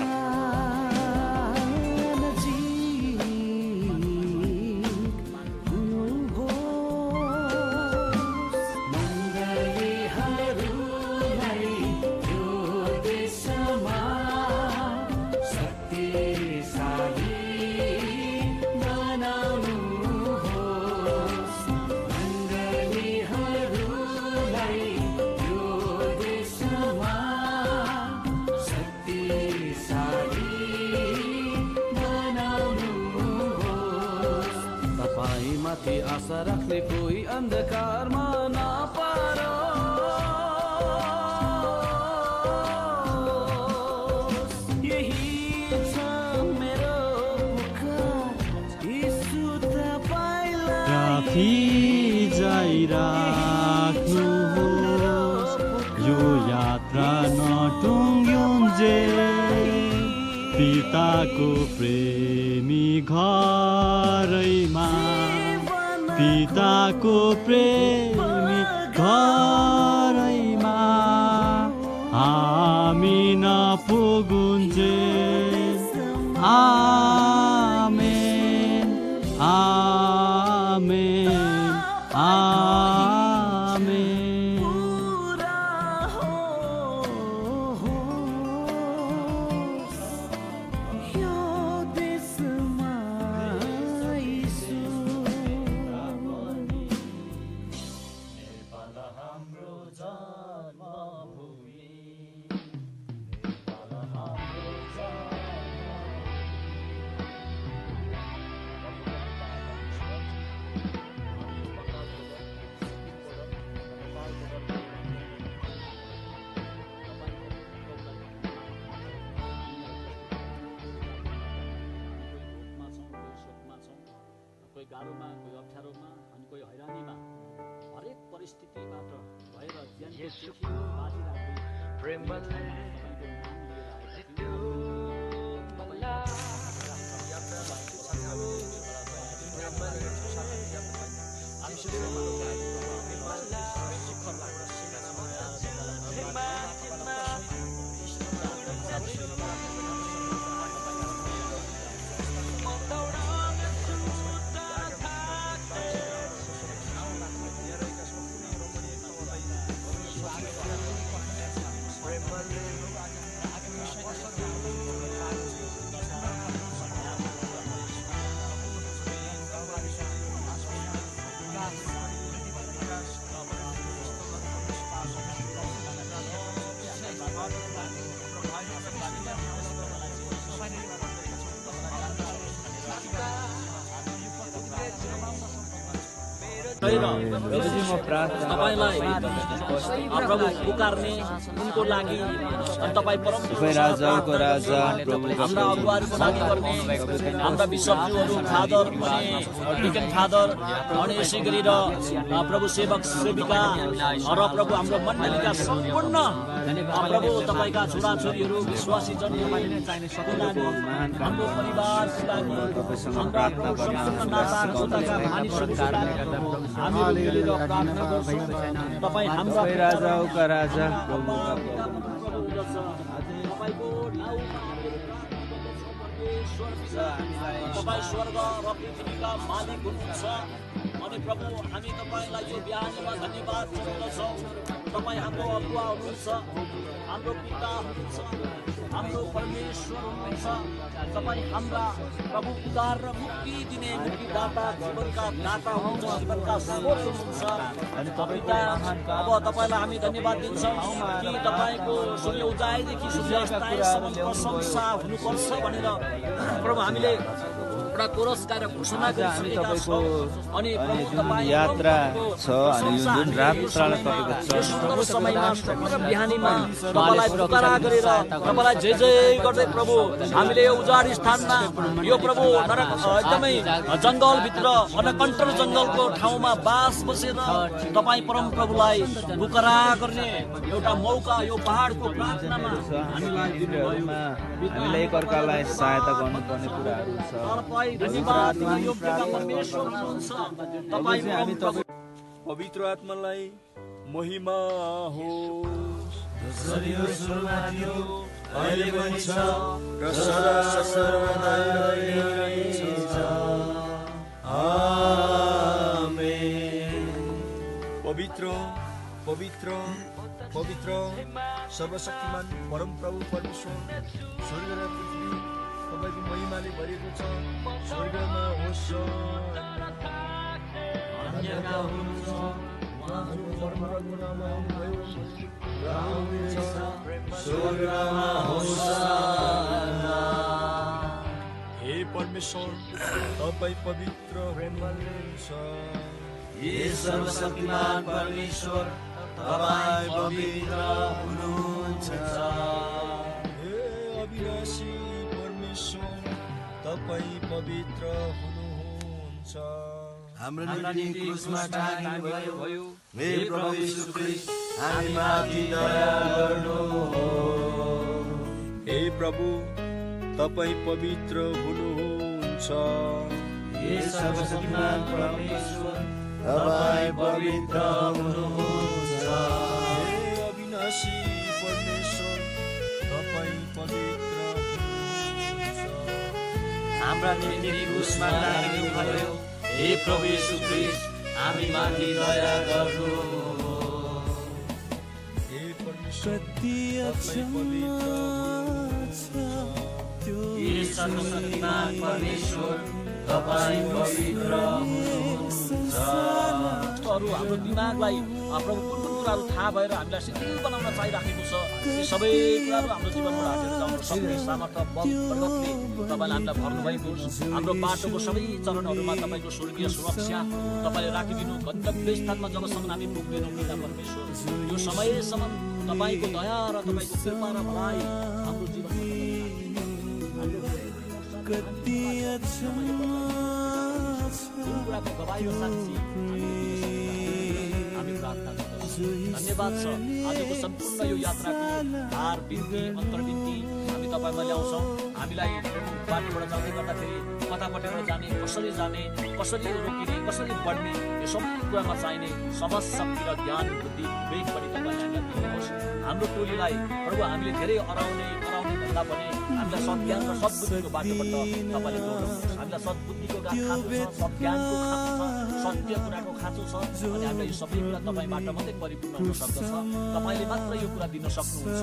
माथि आशा राख्ने कोही अन्धकारमा नपारोस्। यही छ मेरो पुकार यीशु तपाईलाई राखी जाइराख्नुहोस् यो यात्रा नटुङ्ग्युन्जेल पिताको प्रेमी घरैमा पिताको प्रेमी घरैमा हामी नपुगुन्जेल आमेन आमेन आमेन। कोही गाह्रोमा, कोही अप्ठ्यारोमा, अनि कोही हैरानीमा, हरेक परिस्थितिबाट भएर ज्यानको चिठी तपाईलाई प्रभु पुकार्ने उनको लागि अनि तपाईँ परम राजाको राजा हाम्रा अगुवाहरूको लागि गर्ने हाम्रा बिशपज्यूहरू फादर अनि डिकन फादर अनि यसै गरी र प्रभु सेवक सेविका र प्रभु हाम्रो मण्डलीका सम्पूर्ण प्रभु तपाईँका छोराछोरीहरू विश्वासी जनहरूको लागि हाम्रो परिवारको लागि हाम्रा सम्पूर्ण नाता गोताका मानिसहरूको लागि हामीहरू मिलेर प्रार्थना गर्छौँ। तपाईँ हाम्रा राजाका राजा तपाईँ स्वर्ग र पृथ्वीका मालिक हुनुहुन्छ अनि प्रभु हामी तपाईँलाई यो बिहानमा धन्यवाद चढाउँदछौँ। तपाईँ हाम्रो अगुवा हुनुहुन्छ, हाम्रो पिता हुनुहुन्छ, हाम्रो परमेश्वर हुनुहुन्छ। तपाईँ हाम्रा प्रभु उद्धार र मुक्ति दिने मुक्तिदाता जीवनका दाता हुनुहुन्छ, जीवनका स्रोत हुनुहुन्छ। अब तपाईँलाई हामी धन्यवाद दिन्छौँ कि तपाईँको सूर्य उदयदेखि सूर्यास्तसम्म प्रशंसा हुनुपर्छ भनेर प्रभु हामीले एउटा कोरस गाएर घोषणा गरिसकेका छौँ। अनि प्रभु तपाईँ यात्रा छ अनि जुन रात्रलाई तपाईँको सुन्दर समयमा सुन्दर बिहानीमा तपाईँलाई पुकारा गरेर तपाईँलाई जय जय गर्दै प्रभु हामीले यो उजाड स्थानमा यो प्रभु नरक एकदमै जङ्गलभित्र अनकन्टर जङ्गलको ठाउँमा बास बसेर तपाईँ परम प्रभुलाई पुकारा गर्ने एउटा मौका यो पहाडको प्रार्थनामा हामीलाई दिनुभयो। हामीलाई एकअर्कालाई सहायता गर्नुपर्ने कुराहरू छ। धन्यवाद योग्यका परमेश्वर हुनुहुन्छ। तपाईँ पवित्र आत्मालाई महिमा होस्। अहिले पनि छ र सदा सर्वदा रहनेछ। आमेन। पवित्र पवित्र पवित्र सर्वशक्तिमान परम प्रभु परमेश्वर, स्वर्ग र पृथ्वी तपाईँको महिमाले भरिएको छ। स्वर्गमा होस् हे परमेश्वर, तपाईँ पवित्र हुनुहुन्छ। हे सर्वशक्तिमान परमेश्वर, तपाईँ पवित्र हुनुहुन्छ। हे अविनाशी परमेश्वर, तपाईँ पवित्र हुनुहुन्छ। हाम्रो निम्ति क्रुसमा टाँगिनुभयो हे प्रभु येशू ख्रीष्ट, हामीमाथि दया गर्नुहोस्। हे प्रभु, तपाईँ पवित्र हुनुहुन्छ। हे सर्वशक्तिमान परमेश्वर, तपाईँ पवित्र हुनुहुन्छ। हे अविनाशी परमेश्वर, तपाईँ पवित्र हुनुहुन्छ। हाम्रा निम्ति क्रुसमा टाँगिनुभयो हे प्रभु येशू ख्रीष्ट, हामीमाथि दया गर्नुहोस्। हे परमेश्वर, तपाईँ पवित्र हुनुहुन्छ। हे सर्वशक्तिमान परमेश्वर, तपाईँ पवित्र हुनुहुन्छ। हाम्रो दिमागलाई प्रभु कुन कुन कुराहरू थाहा भएर हामीलाई शिथिल बनाउन चाहिराखेको छ, ती सबै कुराहरू हाम्रो जीवनबाट हटेर जाउँ। शक्ति सामर्थ्य बल प्रगतिले तपाईँले हामीलाई भर्नुभएको होस्। हाम्रो बाटोको सबै चरणहरूमा तपाईँको स्वर्गीय सुरक्षा तपाईँले राखिदिनु। गन्तव्य स्थानमा जबसम्म हामी पुग्दैनौँ पिता परमेश्वर, यो समयसम्म तपाईँको दया र तपाईँको कृपा र भलाइ हाम्रो जीवनमा गवाई र साक्षी हामी प्रार्थना गर्दछौँ। धन्यवाद छ आजको सम्पूर्ण यो यात्राको हार बिन्ती अन्तर्बिन्ती हामी तपाईँमा ल्याउँछौँ। हामीलाई बाटोबाट जाँदै गर्दाखेरि कतापट्टिबाट जाने, कसरी रोकिने, कसरी बढ्ने, यो सबै कुरामा चाहिने समझ शक्ति र ज्ञान बुद्धि विवेक पनि तपाईँले हामीलाई दिनुहोस्। हाम्रो टोलीलाई प्रभु हामीले धेरै हराउने भन्दा पनि हामीलाई सद्ज्ञान र सद्बुद्धिको बाटोबाट तपाईँले जोड्नुहोस्। हामीलाई सद्बुद्धिको खाँचो छ, सद्ज्ञानको खाँचो छ, सत्य कुराको खाँचो छ, अनि हामीलाई यो सबै कुरा तपाईँबाट मात्रै परिपूर्ण हुन सक्दछ। तपाईँले मात्र यो कुरा दिन सक्नुहुन्छ।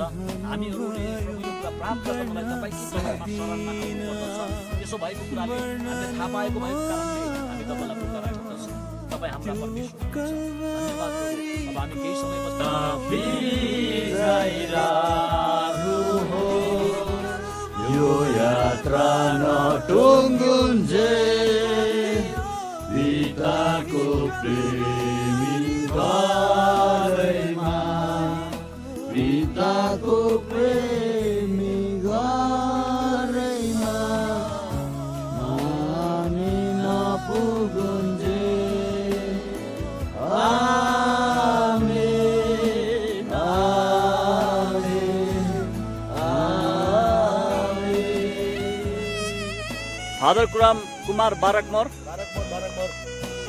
हामीहरूले प्रभु यो कुरा प्राप्त गर्नलाई तपाईँकै चरणमा शरणमा आउनुपर्दछ। त्यसो भएको कुराले हामीले थाहा पाएको भएको कारणले हामी तपाईँलाई पुकारा गर्दछौँ। तपाईँ हाम्रा परमेश्वर हुनुहुन्छ। धन्यवाद। अब हामी केही समय यो यात्रा नटुङ्गुन्जे पिताको प्रेमी घरैमा, पिताको प्रेमी घरैमा हामी नपुगुन्जे। फादर कुमार बारकमोर,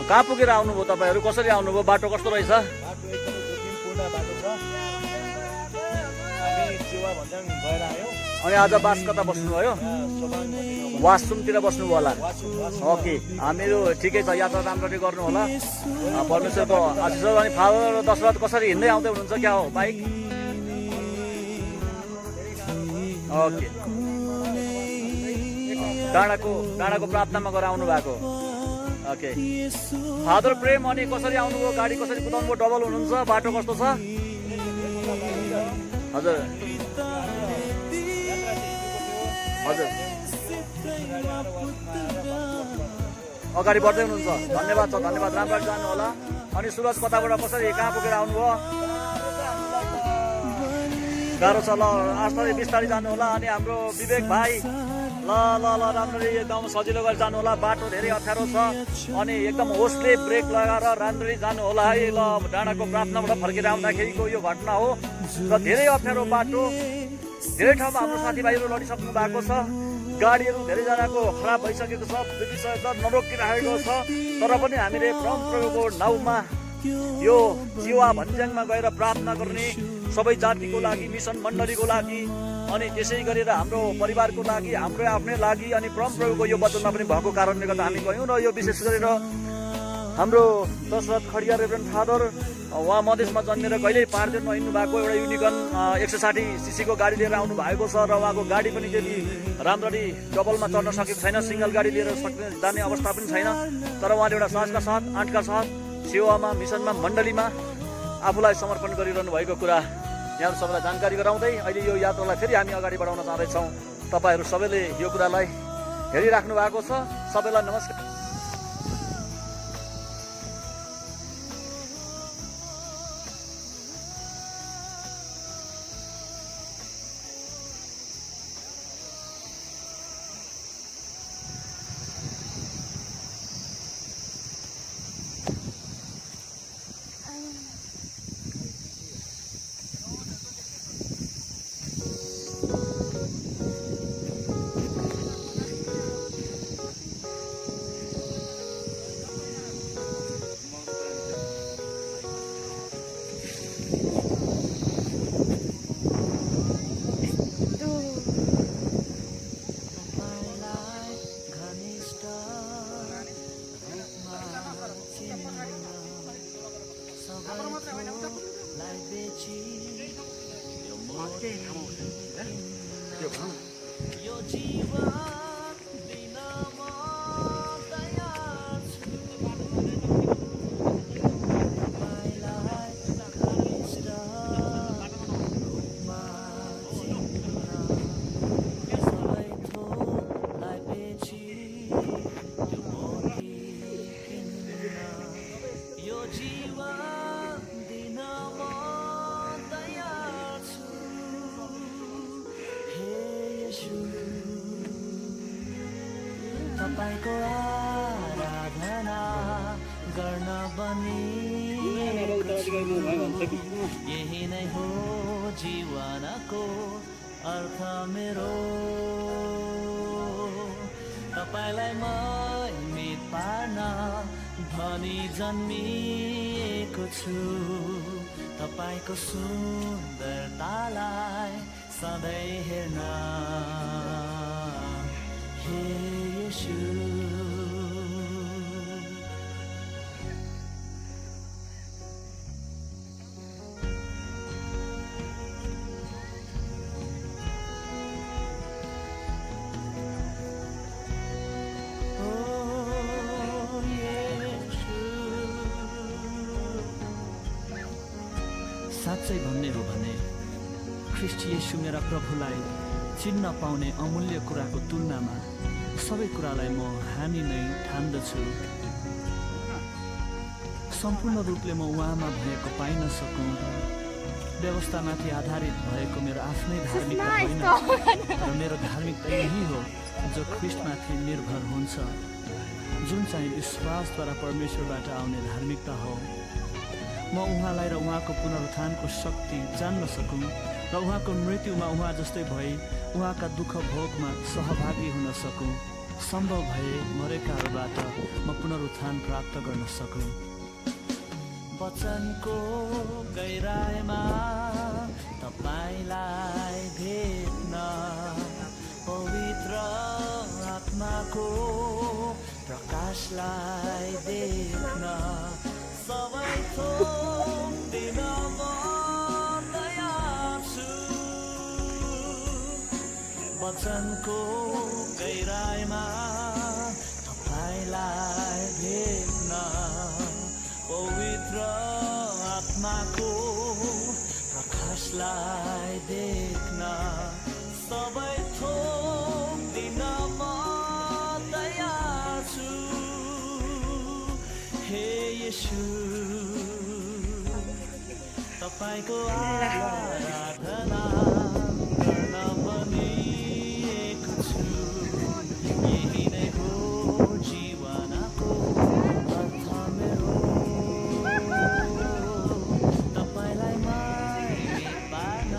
कहाँ पुगेर आउनुभयो तपाईँहरू? कसरी आउनुभयो? बाटो कस्तो रहेछ? बाटो एकदमै जोखिमपूर्ण बाटो छ। हामी सेवा भन्दा भएर आयौँ। अनि आज बास कता बस्नुभयो? वासरुमतिर बस्नुभयो होला। ओके, हामीहरू ठिकै छ। यात्रा राम्ररी गर्नु होला। परमेश्वरको आशीष। अनि फादर दशरथ कसरी हिँड्दै आउँदै हुनुहुन्छ? क्या हो बाइक? ओके, डाँडाको प्रार्थनामा गएर आउनु भएको। ओके, फादर प्रेम अनि कसरी आउनुभयो? गाडी कसरी कुदाउनुभयो? डबल हुनुहुन्छ? बाटो कस्तो छ? हजुर हजुर अगाडि बढ्दै हुनुहुन्छ। धन्यवाद छ, धन्यवाद। राम्ररी जानु होला। अनि सुरज कताबाट कसरी कहाँ पुगेर आउनुभयो? गाह्रो छ। ल आस्ताले बिस्तारै जानु होला। अनि हाम्रो विवेक भाइ ल राम्ररी एकदम सजिलो गरेर जानु होला। बाटो धेरै अप्ठ्यारो छ, अनि एकदम होसले ब्रेक लगाएर राम्ररी जानु होला है। ल डाँडाको प्रार्थनाबाट फर्केर आउँदाखेरिको यो घटना हो र धेरै अप्ठ्यारो बाटो। धेरै ठाउँमा हाम्रो साथीभाइहरू लडिसक्नु भएको छ। गाडीहरू धेरैजनाको खराब भइसकेको छ, बिग्रिसकेको छ, नरोकिराखेको छ। तर पनि हामीले परमप्रभुको नाउँमा यो जीवा भन्ज्याङमा गएर प्रार्थना गर्ने, सबै जातिको लागि, मिसन मण्डलीको लागि, अनि त्यसै गरेर हाम्रो परिवारको लागि, हाम्रो आफ्नै लागि, अनि परमप्रभुको यो वचनमा पनि भएको कारणले गर्दा हामी गयौँ। र यो विशेष गरेर हाम्रो दशरथ खडिया रेभरेन्ड फादर, उहाँ मधेसमा जन्मेर कहिल्यै पार्दैन हिँड्नु भएको, एउटा युनिकन 160 सीसीको गाडी लिएर आउनु भएको छ र उहाँको गाडी पनि त्यति राम्ररी डबलमा चढ्न सकेको छैन, सिङ्गल गाडी लिएर जाने अवस्था पनि छैन। तर उहाँले एउटा साहसका साथ, आँटका साथ सेवामा, मिसनमा, मण्डलीमा आफूलाई समर्पण गरिरहनु भएको कुरा यहाँ सबैलाई जानकारी गराउँदै अहिले यो यात्रालाई फेरि हामी अगाडि बढाउन चाहँदैछौँ। तपाईँहरू सबैले यो कुरालाई हेरिराख्नु भएको छ। सबैलाई नमस्कार। तपाईको आराधना गर्न बनिएको छु, यही नै हो जीवनको अर्थ मेरो। तपाईलाई महिमित पार्न भनी जन्मिएको छु, तपाईको सुन्दरतालाई सधैँ हेर्न। हे येशू साँच्चै भन्ने हो भने ख्रीष्ट येशू मेरा प्रभुलाई चिन्न पाउने अमूल्य कुराको तुलनामा सबै कुरालाई म हानि नै ठान्दछु। सम्पूर्ण रूपले म उहाँमा भएको पाइन सकौँ, व्यवस्थामाथि आधारित भएको मेरो आफ्नै धार्मिकता होइन, र मेरो धार्मिकता यही हो जो ख्रीष्टमाथि निर्भर हुन्छ, जुन चाहिँ विश्वासद्वारा परमेश्वरबाट आउने धार्मिकता हो। म उहाँलाई र उहाँको पुनरुत्थानको शक्ति जान्न सकौँ र उहाँको मृत्युमा उहाँ जस्तै भई उहाँका दुःख भोगमा सहभागी हुन सकौँ। सम्भव भए मरेकाहरूबाट म पुनरुत्थान प्राप्त गर्न सकौँ। वचनको गहिराईमा तपाईलाई भेट्न, पवित्र आत्माको प्रकाशलाई देख्न, सबै थोक दिन म तयार छु। वचनको गहिराईमा तपाईलाई भेट्न, पवित्र आत्माको प्रकाशलाई देख्न, सबै थोक दिन म तयार छु। हे येशू तपाईको आराधना गर्न बनिएको छु, यही नै हो जीवनको अर्थ मेरो। तपाईलाई महिमित पार्न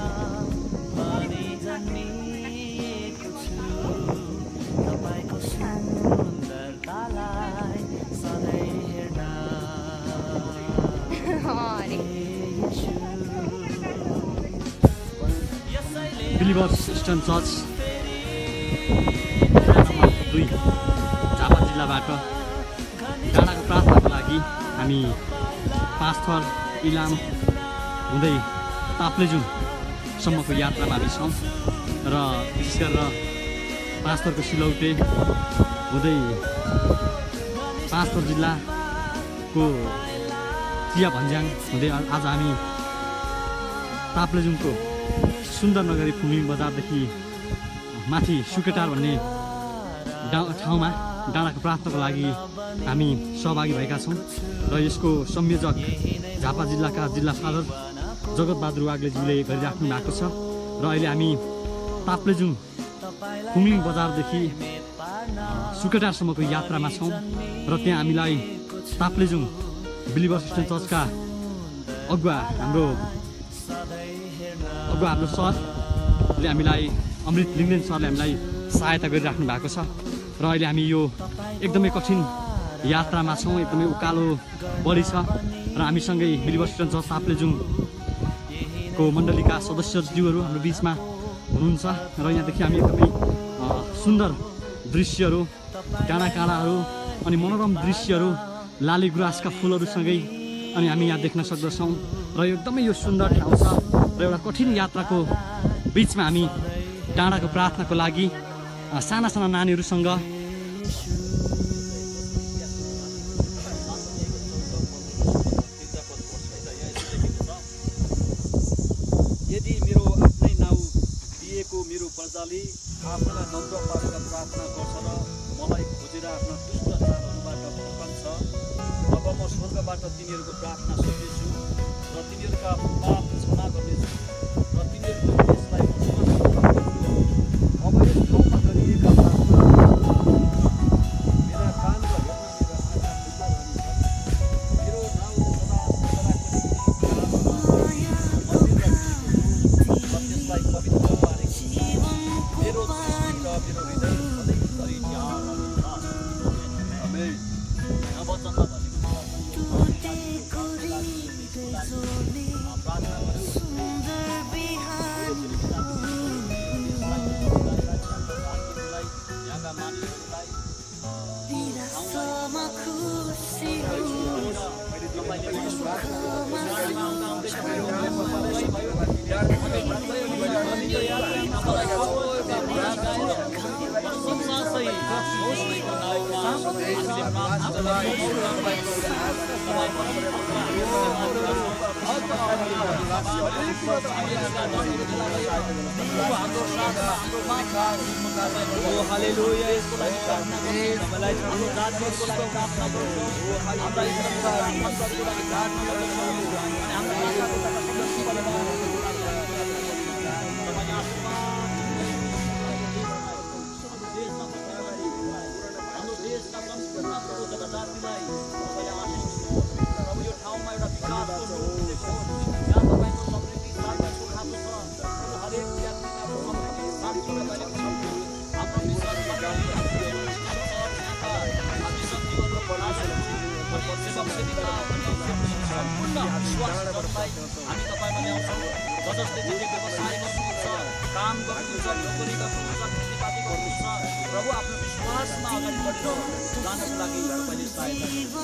भनी जन्मिएको छु, तपाईको सुन्दरतालाई सधैँ हेर्न। Believers eastern church number 2 Jhapa जिल्लाबाट डाँडाको प्रार्थनाको लागि हामी पाँचथर इलाम हुँदै ताप्लेजुङसम्मको यात्रामा हामी छौँ र विशेष गरेर पाँचथरको सिलौटे हुँदै पाँचथर जिल्लाको चिया भन्ज्याङ हुँदै आज हामी ताप्लेजुङको सुन्दर नगरी फुङ्लिङ बजारदेखि माथि सुकेटार भन्ने ठाउँमा डाँडाको प्रार्थनाको लागि हामी सहभागी भएका छौँ र यसको संयोजक झापा जिल्लाका जिल्ला फादर जगतबहादुर वाग्लेज्यूले गरिराख्नु भएको छ र अहिले हामी ताप्लेजुङ फुङ्लिङ बजारदेखि सुकेटारसम्मको यात्रामा छौँ र त्यहाँ हामीलाई ताप्लेजुङ बिलिभर्स इस्टर्न चर्चका अगुवा हाम्रो सरले हामीलाई अमृत लिङ्गदेन सरले हामीलाई सहायता गरिराख्नु भएको छ र अहिले हामी यो एकदमै कठिन यात्रामा छौँ। एकदमै उकालो बढी छ र हामीसँगै बिलिभर्स इस्टर्न चर्च ताप्लेजुङको मण्डलीका सदस्यज्यूहरू हाम्रो बिचमा हुनुहुन्छ र यहाँदेखि हामी एकदमै सुन्दर दृश्यहरू, डाँडा काँडाहरू अनि मनोरम दृश्यहरू, लाली गुराँसका फुलहरूसँगै अनि हामी यहाँ देख्न सक्दछौँ र एकदमै यो सुन्दर ठाउँ छ र एउटा कठिन यात्राको बिचमा हामी डाँडाको प्रार्थनाको लागि साना साना नानीहरूसँग यदि मेरो आफ्नै नाउँ दिएको मेरो प्रजाले आफूलाई नम्र पारेर प्रार्थना गर्छ र मलाई खोजेर आफ्ना दुष्ट चालहरूबाट फर्कन्छ, अब म स्वर्गबाट तिनीहरूको प्रार्थना सुन्नेछु र तिनीहरूका पाप क्षमा गर्नेछु र तिनीहरूको देशलाई अब यस ठाउँमा गरिएका प्रार्थना मेरा कान र हेर्न मेरा आँखा खुल्ला रहनेछन्। मेरो नाउँ सदा त्यसलाई पवित्र पारेको मेरो दृष्टि र मेरो हृदय सधैँभरि त्यहाँ रहन्छ। आमेन। यहाँ वचनमा यहाँका मानिसहरूलाई हामी तपाईँमा ल्याउँछौँ। जसले धेरै व्यवसाय गर्नुहुन्छ, काम गर्नुहुन्छ, नोकरी गर्नुहुन्छ, खेतीपाती गर्नुहुन्छ, प्रभु आफ्नो विश्वासमा अगाडि बढेर जानको लागि तपाईँले सहायता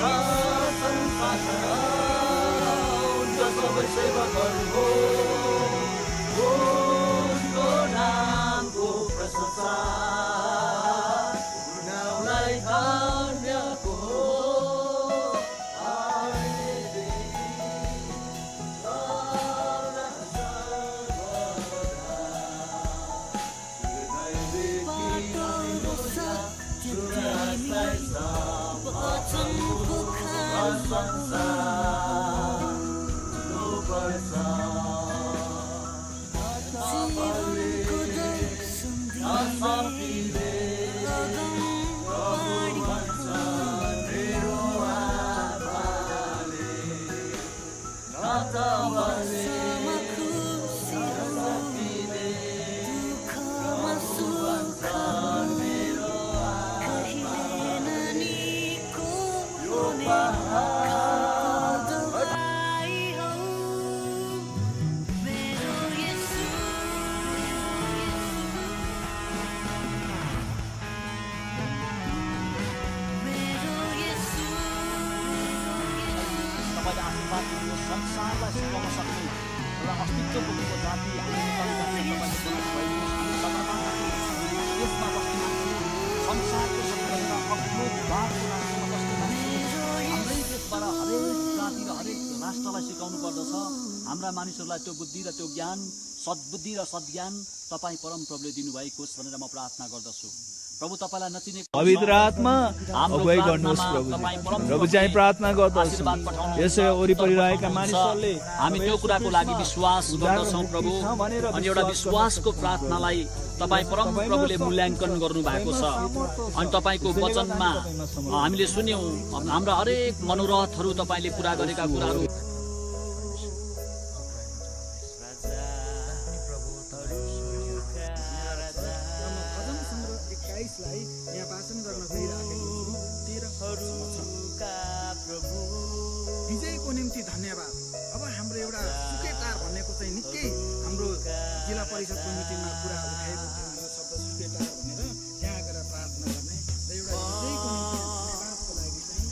Oh उनका सबै सेवकहरूको उनको नामको प्रशंसा उनीहरूलाई धन्यको तपाईँले आशीर्वाद दिनु संसारलाई सिकाउन सक्ने एउटा अस्तित्व बोकेको जाति त्यसमा बस्ने मान्छे संसारको सबैभन्दा अग्लो भागको राष्ट्रमा बस्ने मान्छे हाम्रै देशबाट हरेक जाति र हरेक राष्ट्रलाई सिकाउनु पर्दछ। हाम्रा मानिसहरूलाई त्यो बुद्धि र त्यो ज्ञान सद्बुद्धि र सद्ज्ञान तपाईँ परमप्रभुले दिनुभएको होस् भनेर म प्रार्थना गर्दछु। प्रभु तपाईँलाई नचिने पवित्र आत्मा अगुवाई गर्नुहोस् प्रभु। प्रभु चाहिँ प्रार्थना गर्दछौँ यसै वरिपरि रहेका मानिसहरूले हामी त्यो कुराको लागि विश्वास गर्दछौँ प्रभु। अनि एउटा विश्वासको प्रार्थनालाई तपाईँ परमप्रभुले मूल्याङ्कन गर्नु भएको छ। अनि तपाईँको वचनमा हामीले सुन्यौँ हाम्रा हरेक मनोरथहरू तपाईँले पुरा गरेका कुराहरू यहाँ वाचन गर्न गइराखेको विजयको निम्ति धन्यवाद। अब हाम्रो एउटा सुकेटार भनेको चाहिँ निकै हाम्रो जिल्ला परिषदको मिटिङमा कुरा उठाएको थियो यो शब्द सुकेटार भनेर त्यहाँ गएर प्रार्थना गर्ने र एउटा विजयको निम्ति धन्यवादको लागि चाहिँ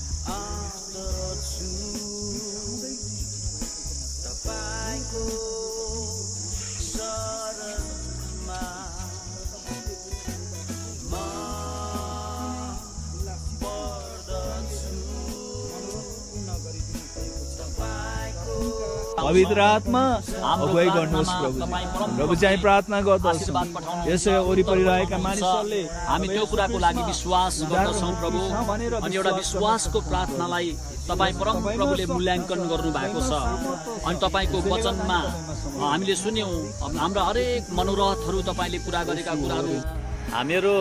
पवित्र आत्मा अगुवाई गर्नुहोस् प्रभु। प्रभु चाहिँ प्रार्थना गर्दछौँ यसै वरिपरि रहेका मानिसहरूले हामी त्यो कुराको लागि विश्वास गर्दछौँ प्रभु। अनि एउटा विश्वासको प्रार्थनालाई तपाईँ परमप्रभुले मूल्याङ्कन गर्नु भएको छ। अनि तपाईँको वचनमा हामीले सुन्यौँ हाम्रा हरेक मनोरथहरू तपाईँले पुरा गरेका कुराहरू हामीहरू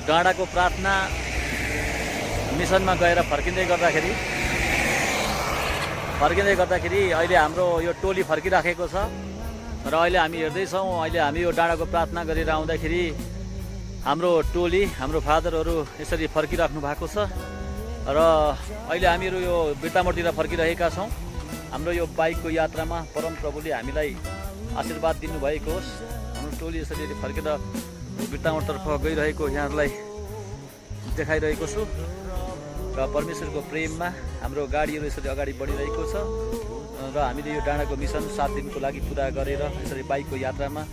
डाँडाको प्रार्थना मिसनमा गएर फर्किँदै गर्दाखेरि अहिले हाम्रो यो टोली फर्किराखेको छ र अहिले हामी हेर्दैछौँ। अहिले हामी यो डाँडाको प्रार्थना गरेर आउँदाखेरि हाम्रो टोली हाम्रो फादरहरू यसरी फर्किराख्नु भएको छ र अहिले हामीहरू यो बिर्तामोडतिर फर्किरहेका छौँ। हाम्रो यो बाइकको यात्रामा परमप्रभुले हामीलाई आशीर्वाद दिनुभएको होस्। हाम्रो टोली यसरी फर्केर बिर्तामोडतर्फ गइरहेको यहाँहरूलाई देखाइरहेको छु र परमेश्वरको प्रेममा हाम्रो गाडीहरू यसरी अगाडि बढिरहेको छ र हामीले यो डाँडाको मिसन 7 दिनको लागि पुरा गरेर यसरी बाइकको यात्रामा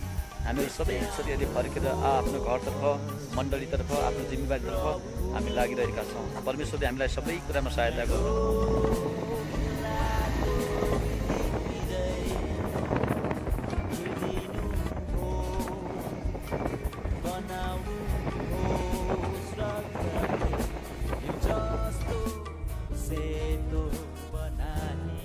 हामीहरू सबै यसरी अहिले फर्केर आफ्नो घरतर्फ मण्डलीतर्फ आफ्नो जिम्मेवारीतर्फ हामी लागिरहेका छौँ। परमेश्वरले हामीलाई सबै कुरामा सहायता गर्नु। सेतो बनानी